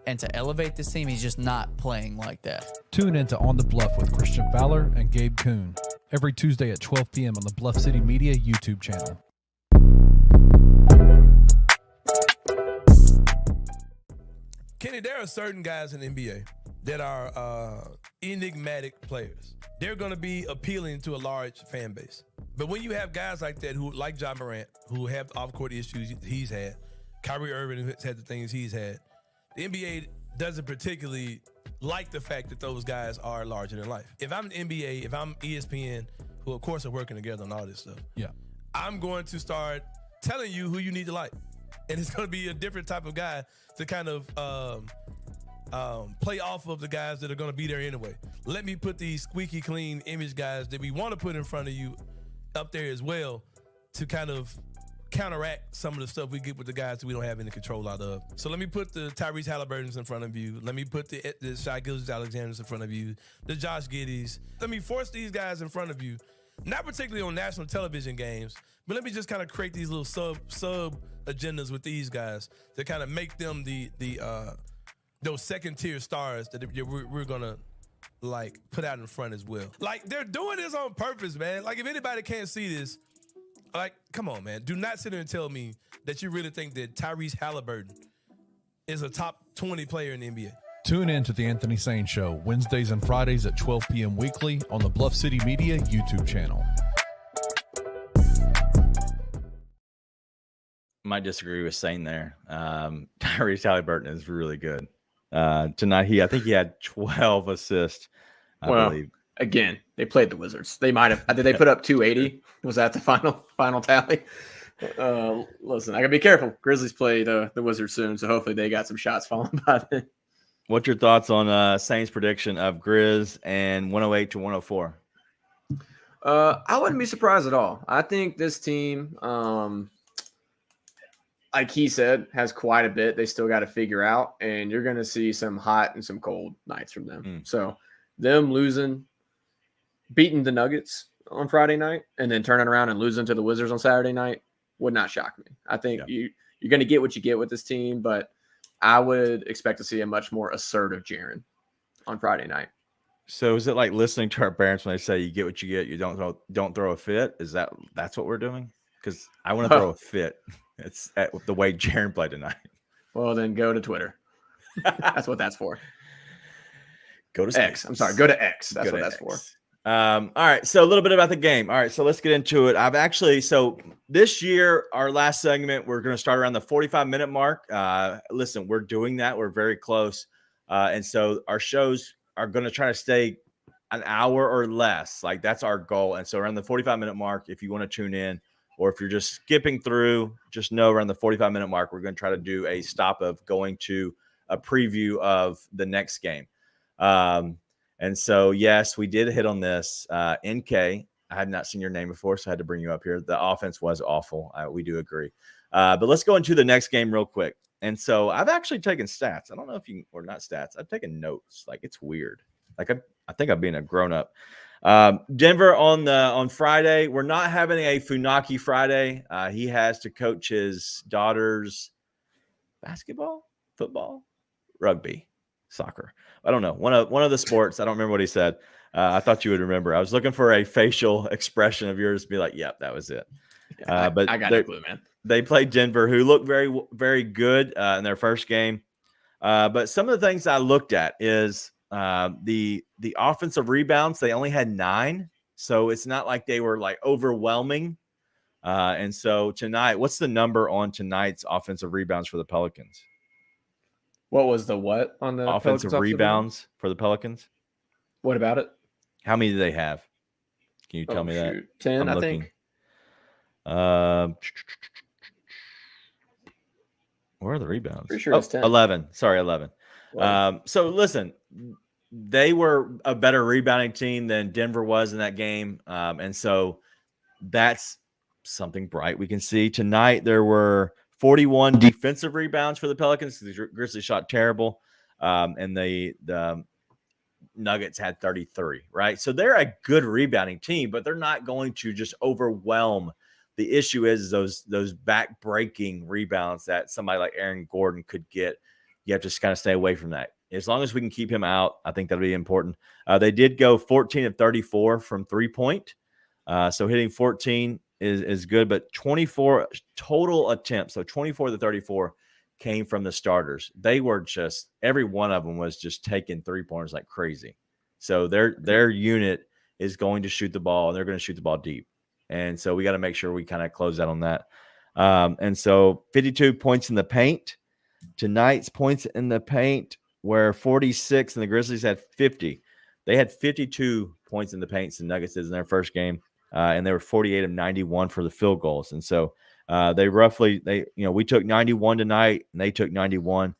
and to elevate this team, he's just not playing like that. Tune in to On the Bluff with Christian Fowler and Gabe Kuhn every Tuesday at 12 p.m. on the Bluff City Media YouTube channel. Kenny, there are certain guys in the NBA that are enigmatic players. They're going to be appealing to a large fan base. But when you have guys like that who, like John Morant, who have off-court issues he's had, Kyrie Irving has had the things he's had, the NBA doesn't particularly like the fact that those guys are larger than life. If I'm the NBA, if I'm ESPN, who of course are working together on all this stuff, I'm going to start telling you who you need to like. And it's going to be a different type of guy to kind of play off of the guys that are going to be there anyway. Let me put these squeaky clean image guys that we want to put in front of you up there as well to kind of counteract some of the stuff we get with the guys that we don't have any control out of. So let me put the Tyrese Halliburtons in front of you. Let me put the Shai Gilgeous-Alexanders in front of you, the Josh Giddys. Let me force these guys in front of you, not particularly on national television games, but let me just kind of create these little sub agendas with these guys to kind of make them those second tier stars that we're gonna like put out in front as well. Like they're doing this on purpose, man. Like if anybody can't see this, like, come on, man. Do not sit there and tell me that you really think that Tyrese Halliburton is a top 20 player in the NBA. Tune in to The Anthony Sain Show, Wednesdays and Fridays at 12 p.m. weekly on the Bluff City Media YouTube channel. Might disagree with saying there. Tyrese Halliburton is really good. Tonight, I think he had 12 assists, I believe. Again, they played the Wizards. They might have. Did they put up 280? Was that the final tally? Listen, I gotta be careful. Grizzlies play the Wizards soon, so hopefully they got some shots falling by then. What's your thoughts on Saints' prediction of Grizz and 108 to 104? I wouldn't be surprised at all. I think this team, like he said, has quite a bit they still got to figure out, and you're going to see some hot and some cold nights from them. So them beating the Nuggets on Friday night and then turning around and losing to the Wizards on Saturday night would not shock me. I think you're going to get what you get with this team, but I would expect to see a much more assertive Jaren on Friday night. So is it like listening to our parents when they say you get what you get, you don't throw a fit? That's what we're doing? Because I want to throw a fit. It's the way Jaren played tonight. Well, then go to Twitter. That's what that's for. Go to X. I'm sorry. Go to X. That's what that's for. All right. So a little bit about the game. All right. So let's get into it. So this year, our last segment, we're going to start around the 45-minute mark. Listen, we're doing that. We're very close. And so our shows are going to try to stay an hour or less. Like that's our goal. And so around the 45-minute mark, if you want to tune in, or if you're just skipping through, just know around the 45-minute mark, we're going to try to do a stop of going to a preview of the next game. And so, yes, we did hit on this. NK, I had not seen your name before, so I had to bring you up here. The offense was awful. We do agree. But let's go into the next game real quick. And so I've actually taken stats. I don't know if you – or not stats. I've taken notes. Like, it's weird. Like, I think I'm being a grown-up. Denver on Friday. We're not having a Funaki Friday. He has to coach his daughter's basketball, football, rugby, soccer. I don't know. One of the sports. I don't remember what he said. I thought you would remember. I was looking for a facial expression of yours to be like, yep, that was it. But I got no clue, man. They played Denver, who looked very, very good in their first game. But some of the things I looked at is the offensive rebounds. They only had 9, so it's not like they were like overwhelming. And so tonight, what's the number on tonight's offensive rebounds for the Pelicans? What was the what on the offensive rebounds for the Pelicans? What about it? How many do they have? Can you tell me that? 10, I think. Where are the rebounds? Pretty sure it's 10. 11. Sorry, 11. So listen, they were a better rebounding team than Denver was in that game. And so that's something bright we can see. Tonight, there were 41 defensive rebounds for the Pelicans. The Grizzlies shot terrible. And the Nuggets had 33, right? So they're a good rebounding team, but they're not going to just overwhelm. The issue is those back-breaking rebounds that somebody like Aaron Gordon could get. You have to just kind of stay away from that. As long as we can keep him out, I think that'll be important. They did go 14 of 34 from three-point. So hitting 14 is good, but 24 total attempts. So 24 of the 34 came from the starters. They were just, every one of them was just taking three-pointers like crazy. So their unit is going to shoot the ball, and they're going to shoot the ball deep. And so we got to make sure we kind of close out on that. And so 52 points in the paint. Tonight's points in the paint were 46, and the Grizzlies had 50. They had 52 points in the paint, the Nuggets did in their first game, and they were 48 of 91 for the field goals. And so we took 91 tonight, and they took 91.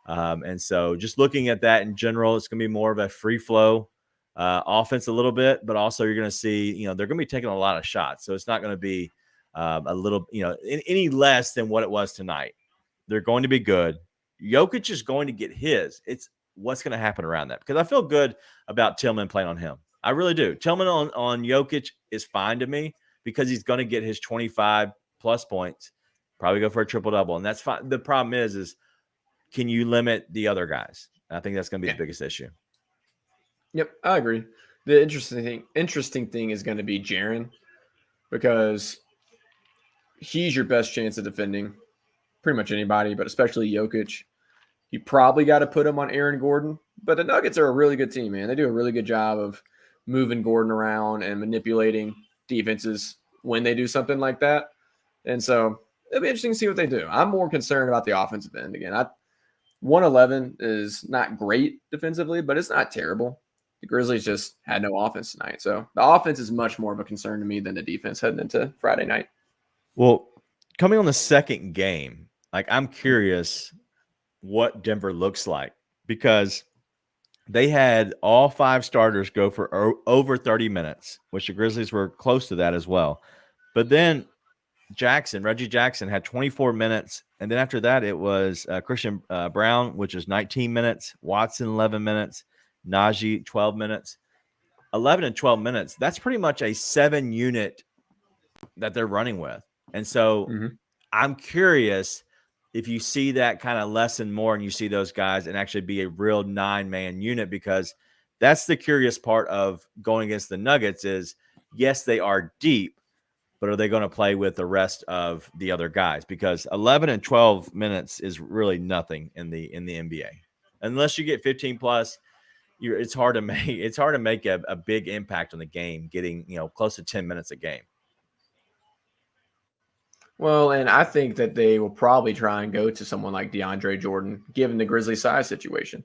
And so just looking at that in general, it's going to be more of a free flow offense a little bit, but also you're going to see, they're going to be taking a lot of shots. So it's not going to be a little, any less than what it was tonight. They're going to be good. Jokic is going to get his. It's what's going to happen around that, because I feel good about Tillman playing on him. I really do. Tillman on Jokic is fine to me because he's going to get his 25 plus points, probably go for a triple-double, and that's fine. The problem is can you limit the other guys? I think that's going to be the biggest issue. Yep, I agree. The interesting thing is going to be Jaren, because he's your best chance of defending pretty much anybody, but especially Jokic. You probably got to put him on Aaron Gordon, but the Nuggets are a really good team, man. They do a really good job of moving Gordon around and manipulating defenses when they do something like that. And so it'll be interesting to see what they do. I'm more concerned about the offensive end. Again, 111 is not great defensively, but it's not terrible. The Grizzlies just had no offense tonight. So the offense is much more of a concern to me than the defense heading into Friday night. Well, coming on the second game, I'm curious what Denver looks like. because they had all 5 starters go for over 30 minutes, which the Grizzlies were close to that as well. But then Reggie Jackson had 24 minutes. And then after that, it was Christian Brown, which is 19 minutes, Watson, 11 minutes, Najee, 12 minutes, 11 and 12 minutes. That's pretty much a 7-unit that they're running with. And so I'm curious if you see that kind of lessen more and you see those guys and actually be a real 9-man unit, because that's the curious part of going against the Nuggets is, yes, they are deep, but are they going to play with the rest of the other guys? Because 11 and 12 minutes is really nothing in the NBA. Unless you get 15 plus, it's hard to make a big impact on the game, getting close to 10 minutes a game. Well, and I think that they will probably try and go to someone like DeAndre Jordan, given the Grizzly size situation.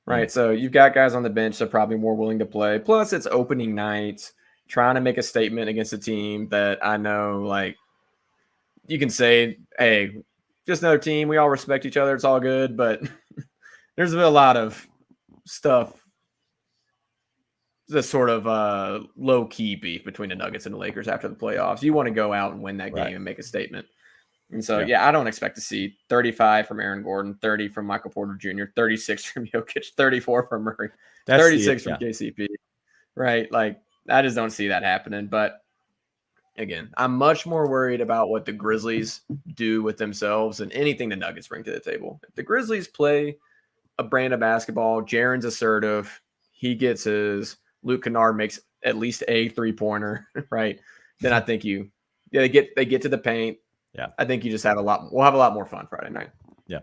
Right. So you've got guys on the bench that are probably more willing to play. Plus, it's opening night, trying to make a statement against a team that I know, like, you can say, hey, just another team. We all respect each other. It's all good. But there's been a lot of stuff, the sort of low-key beef between the Nuggets and the Lakers after the playoffs. You want to go out and win that game and make a statement. And so, I don't expect to see 35 from Aaron Gordon, 30 from Michael Porter Jr., 36 from Jokic, 34 from Murray, 36 from KCP. Right? Like, I just don't see that happening. But, again, I'm much more worried about what the Grizzlies do with themselves than anything the Nuggets bring to the table. If the Grizzlies play a brand of basketball, Jaren's assertive, he gets his, Luke Kennard makes at least a 3-pointer, right? Then I think they get to the paint. Yeah. I think you just we'll have a lot more fun Friday night. Yeah,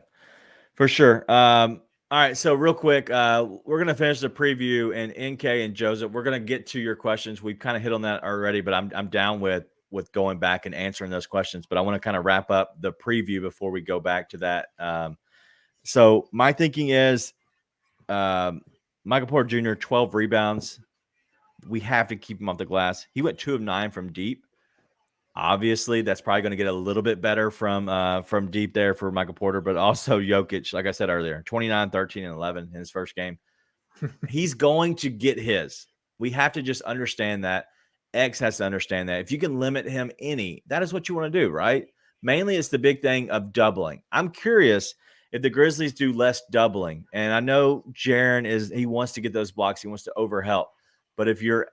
for sure. All right. So real quick, we're going to finish the preview, and NK and Joseph, we're going to get to your questions. We've kind of hit on that already, but I'm down with going back and answering those questions, but I want to kind of wrap up the preview before we go back to that. So my thinking is, Michael Porter Jr., 12 rebounds. We have to keep him off the glass. He went 2 of 9 from deep. Obviously, that's probably going to get a little bit better from deep there for Michael Porter, but also Jokic, like I said earlier, 29, 13, and 11 in his first game. He's going to get his. We have to just understand that. X has to understand that. If you can limit him that is what you want to do, right? Mainly it's the big thing of doubling. I'm curious if the Grizzlies do less doubling. And I know Jaren he wants to get those blocks. He wants to overhelp. But if you're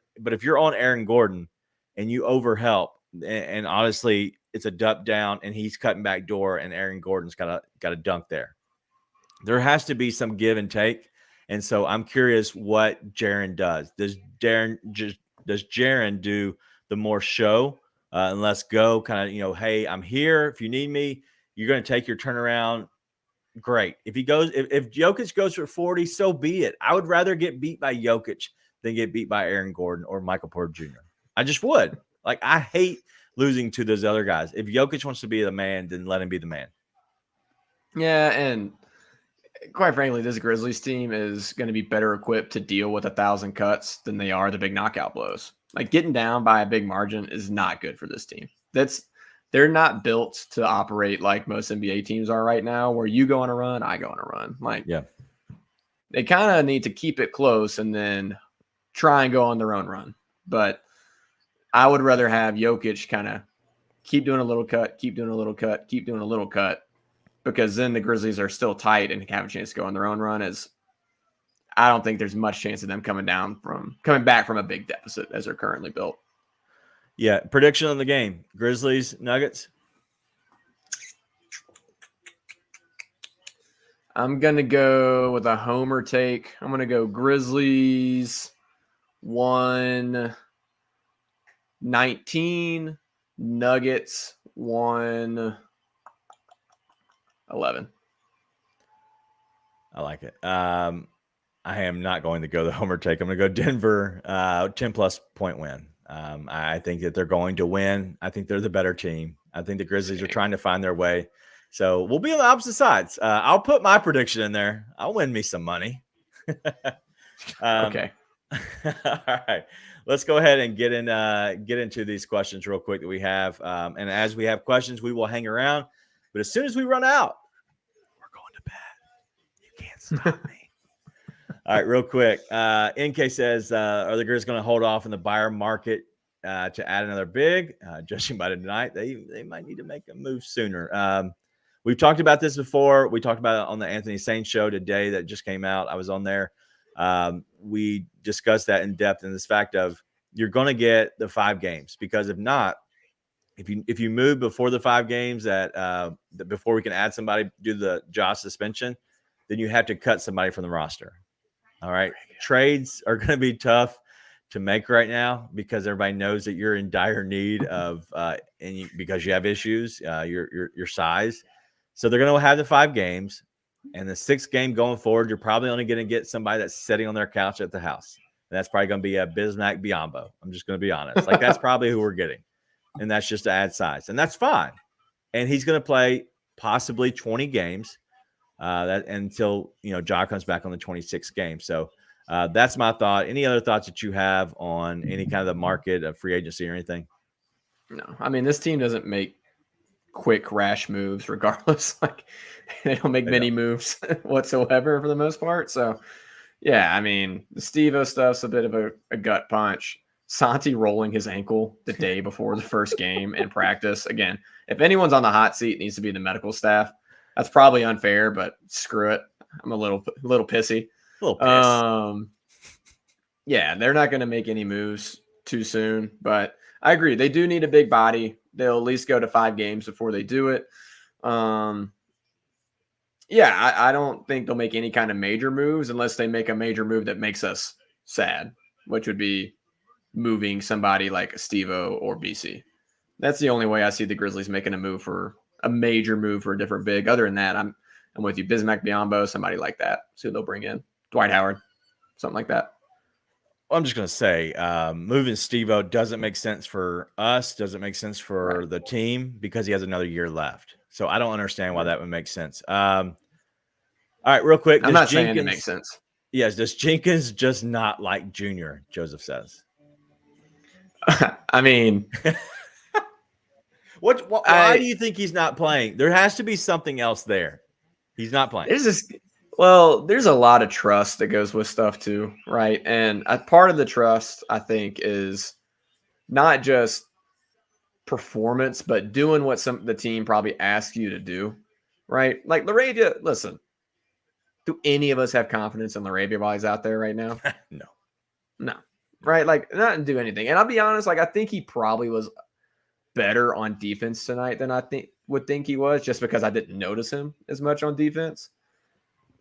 on Aaron Gordon and you overhelp, and honestly, it's a dump down and he's cutting back door and Aaron Gordon's got a dunk there. There has to be some give and take. And so I'm curious what Jaren does. Does Jaren do the more show and let's go kind of, hey, I'm here. If you need me, you're going to take your turnaround. Great. If Jokic goes for 40, so be it. I would rather get beat by Jokic than get beat by Aaron Gordon or Michael Porter Jr. I just would. Like, I hate losing to those other guys. If Jokic wants to be the man, then let him be the man. Yeah, and quite frankly, this Grizzlies team is going to be better equipped to deal with 1,000 cuts than they are the big knockout blows. Like, getting down by a big margin is not good for this team. They're not built to operate like most NBA teams are right now, where you go on a run, I go on a run. Like, they kind of need to keep it close and then try and go on their own run. But I would rather have Jokic kind of keep doing a little cut, keep doing a little cut, keep doing a little cut, because then the Grizzlies are still tight and have a chance to go on their own run. I don't think there's much chance of them coming back from a big deficit as they're currently built. Yeah. Prediction on the game: Grizzlies, Nuggets. I'm going to go with a homer take. I'm going to go Grizzlies 119, Nuggets 111. I like it. I am not going to go the homer take. I'm going to go Denver, 10-plus point win. I think that they're going to win. I think they're the better team. I think the Grizzlies are trying to find their way. So we'll be on the opposite sides. I'll put my prediction in there. I'll win me some money. Okay. All right. Let's go ahead and get into these questions real quick that we have. And as we have questions, we will hang around. But as soon as we run out, we're going to bed. You can't Stop me. All right, real quick. NK says, are the Grizzlies going to hold off in the buyer market to add another big? Judging by tonight, they might need to make a move sooner. We've talked about this before. We talked about it on the Anthony Sain show today that just came out. I was on there. We discussed that in depth, and this fact of you're going to get the 5 games, because if not, if you move before the 5 games before we can add somebody, do the Josh suspension, then you have to cut somebody from the roster. All right. Trades are going to be tough to make right now because everybody knows that you're in dire need of, because you have issues, your size. So they're going to have the 5 games, and the 6th game going forward, you're probably only going to get somebody that's sitting on their couch at the house. And that's probably going to be a Bismack Biyombo. I'm just going to be honest. Like, that's probably who we're getting. And that's just to add size. And that's fine. And he's going to play possibly 20 games. That until Ja comes back on the 26th game. So that's my thought. Any other thoughts that you have on any kind of the market of free agency or anything? No, I mean, this team doesn't make quick, rash moves regardless. Like, they don't make many moves whatsoever for the most part. So yeah, I mean, the Steve-O stuff's a bit of a gut punch. Santi rolling his ankle the day before the first game in practice. Again, if anyone's on the hot seat, it needs to be the medical staff. That's probably unfair, but screw it. I'm a little pissy. A little pissed. Yeah, they're not going to make any moves too soon, but I agree. They do need a big body. They'll at least go to 5 games before they do it. I don't think they'll make any kind of major moves unless they make a major move that makes us sad, which would be moving somebody like Steve-O or BC. That's the only way I see the Grizzlies making a major move for a different big. Other than that, I'm with you. Bismack Biyombo, somebody like that. See who they'll bring in. Dwight Howard, something like that. Well, I'm just going to say moving Steve-O doesn't make sense for us, doesn't make sense for the team because he has another year left. So I don't understand why that would make sense. All right, real quick. I'm not saying it makes sense. Yes, does Jenkins just not like Junior, Joseph says? I mean... Why do you think he's not playing? There has to be something else there. He's not playing. There's a lot of trust that goes with stuff too, right? And a part of the trust, I think, is not just performance, but doing what the team probably asks you to do, right? Like LaRavia, listen, do any of us have confidence in LaRavia while he's out there right now? No, right? Like, not do anything. And I'll be honest, like, I think he probably was better on defense tonight than I would think he was, just because I didn't notice him as much on defense.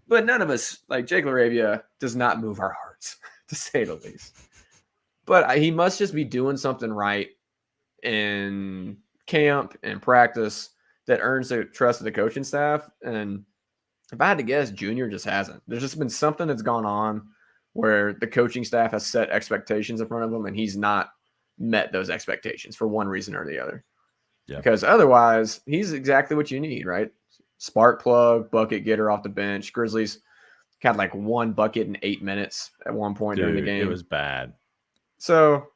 But none of us, like Jake LaRavia, does not move our hearts, to say the least. But he must just be doing something right in camp and practice that earns the trust of the coaching staff. And if I had to guess, Junior just hasn't. There's just been something that's gone on where the coaching staff has set expectations in front of him, and he's not met those expectations for one reason or the other. Yeah. Because otherwise, he's exactly what you need, right? Spark plug, bucket getter off the bench. Grizzlies had like 1 bucket in 8 minutes at one point during the game. It was bad. So,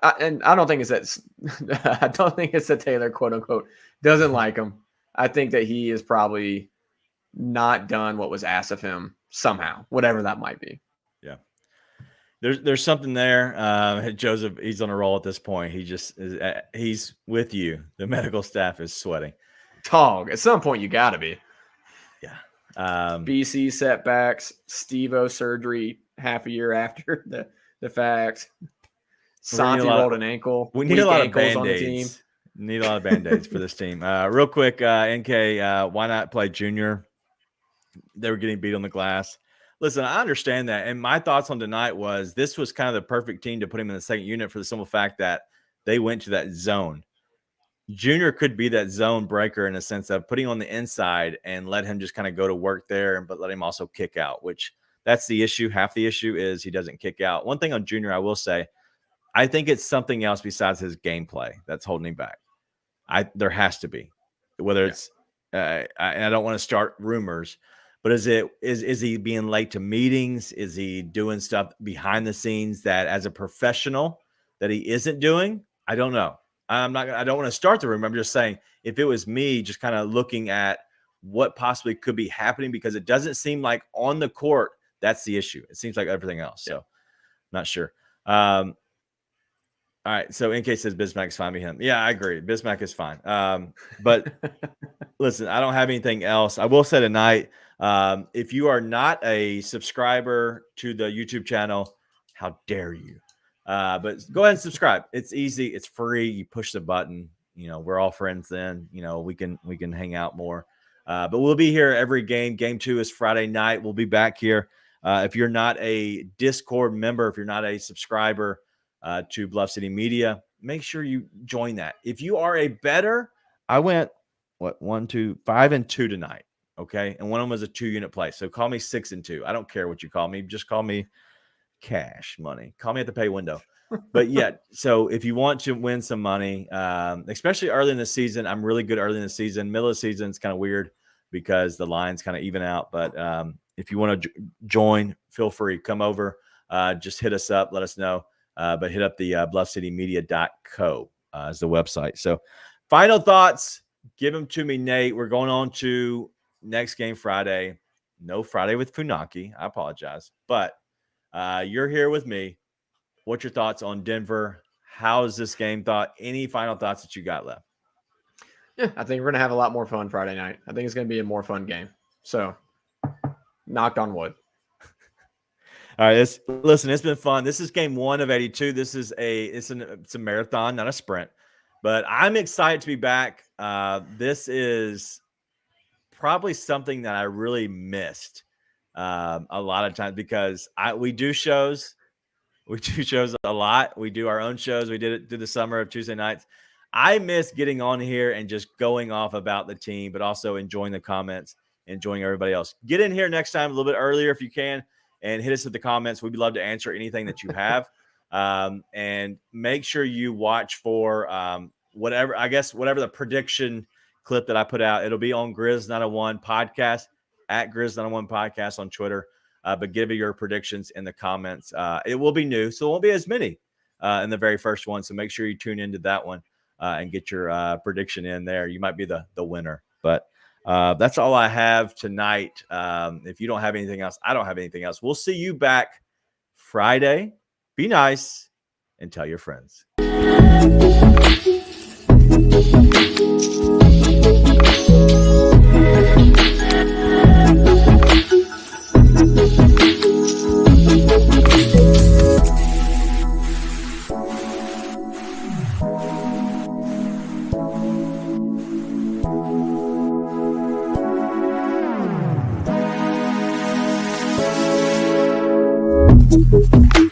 I don't think it's that. I don't think it's that Taylor, quote unquote, doesn't like him. I think that he is probably not done what was asked of him somehow, whatever that might be. Yeah. There's something there. Joseph, he's on a roll at this point. He's with you. The medical staff is sweating. Tog, at some point you got to be. Yeah. BC setbacks, Steve-O surgery half a year after the fact. Santi rolled an ankle. We need a lot of Band-Aids. Need a lot of Band-Aids for this team. Real quick, NK, why not play Junior? They were getting beat on the glass. Listen, I understand that. And my thoughts on tonight was this was kind of the perfect team to put him in the second unit for the simple fact that they went to that zone. Junior could be that zone breaker in a sense of putting on the inside and let him just kind of go to work there, but let him also kick out, which that's the issue. Half the issue is he doesn't kick out. One thing on Junior, I will say, I think it's something else besides his gameplay that's holding him back. There has to be, whether it's, and I don't want to start rumors, but is he being late to meetings? Is he doing stuff behind the scenes that as a professional that he isn't doing? I don't know. I don't want to start the rumor. I'm just saying, if it was me just kind of looking at what possibly could be happening, because it doesn't seem like on the court that's the issue. It seems like everything else. So not sure. All right. So NK says Bismack's fine with him. Yeah, I agree. Bismack is fine. But listen, I don't have anything else. I will say tonight, if you are not a subscriber to the YouTube channel, how dare you? But go ahead and subscribe. It's easy. It's free. You push the button. You know, we're all friends then. You know, we can hang out more. But we'll be here every game. Game 2 is Friday night. We'll be back here. If you're not a Discord member, if you're not a subscriber to Bluff City Media, make sure you join that. If you are a bettor, I went 5-2 tonight. Okay. And one of them was a 2-unit play. So call me 6-2. I don't care what you call me. Just call me cash money. Call me at the pay window. But yeah, so if you want to win some money, especially early in the season, I'm really good early in the season. Middle of the season, it's kind of weird because the lines kind of even out. But if you want to join, feel free. Come over. Just hit us up. Let us know. But hit up the bluffcitymedia.co is the website. So final thoughts. Give them to me, Nate. We're going on to next game Friday. No Friday with Funaki. I apologize. But you're here with me. What's your thoughts on Denver? How is this game thought? Any final thoughts that you got left? Yeah, I think we're going to have a lot more fun Friday night. I think it's going to be a more fun game. So, knocked on wood. All right, listen, it's been fun. This is game 1 of 82. This is it's a marathon, not a sprint. But I'm excited to be back. This is probably something that I really missed a lot of times because we do shows. We do shows a lot. We do our own shows. We did it through the summer of Tuesday nights. I miss getting on here and just going off about the team, but also enjoying the comments, enjoying everybody else. Get in here next time a little bit earlier if you can, and hit us with the comments. We'd love to answer anything that you have. And make sure you watch for whatever the prediction clip that I put out. It'll be on Grizz 901 podcast, at Grizz 901 podcast on Twitter. But give me your predictions in the comments. It will be new, so it won't be as many in the very first one. So make sure you tune into that one and get your prediction in there. You might be the winner. But that's all I have tonight. If you don't have anything else, I don't have anything else. We'll see you back Friday. Be nice and tell your friends. Thank you.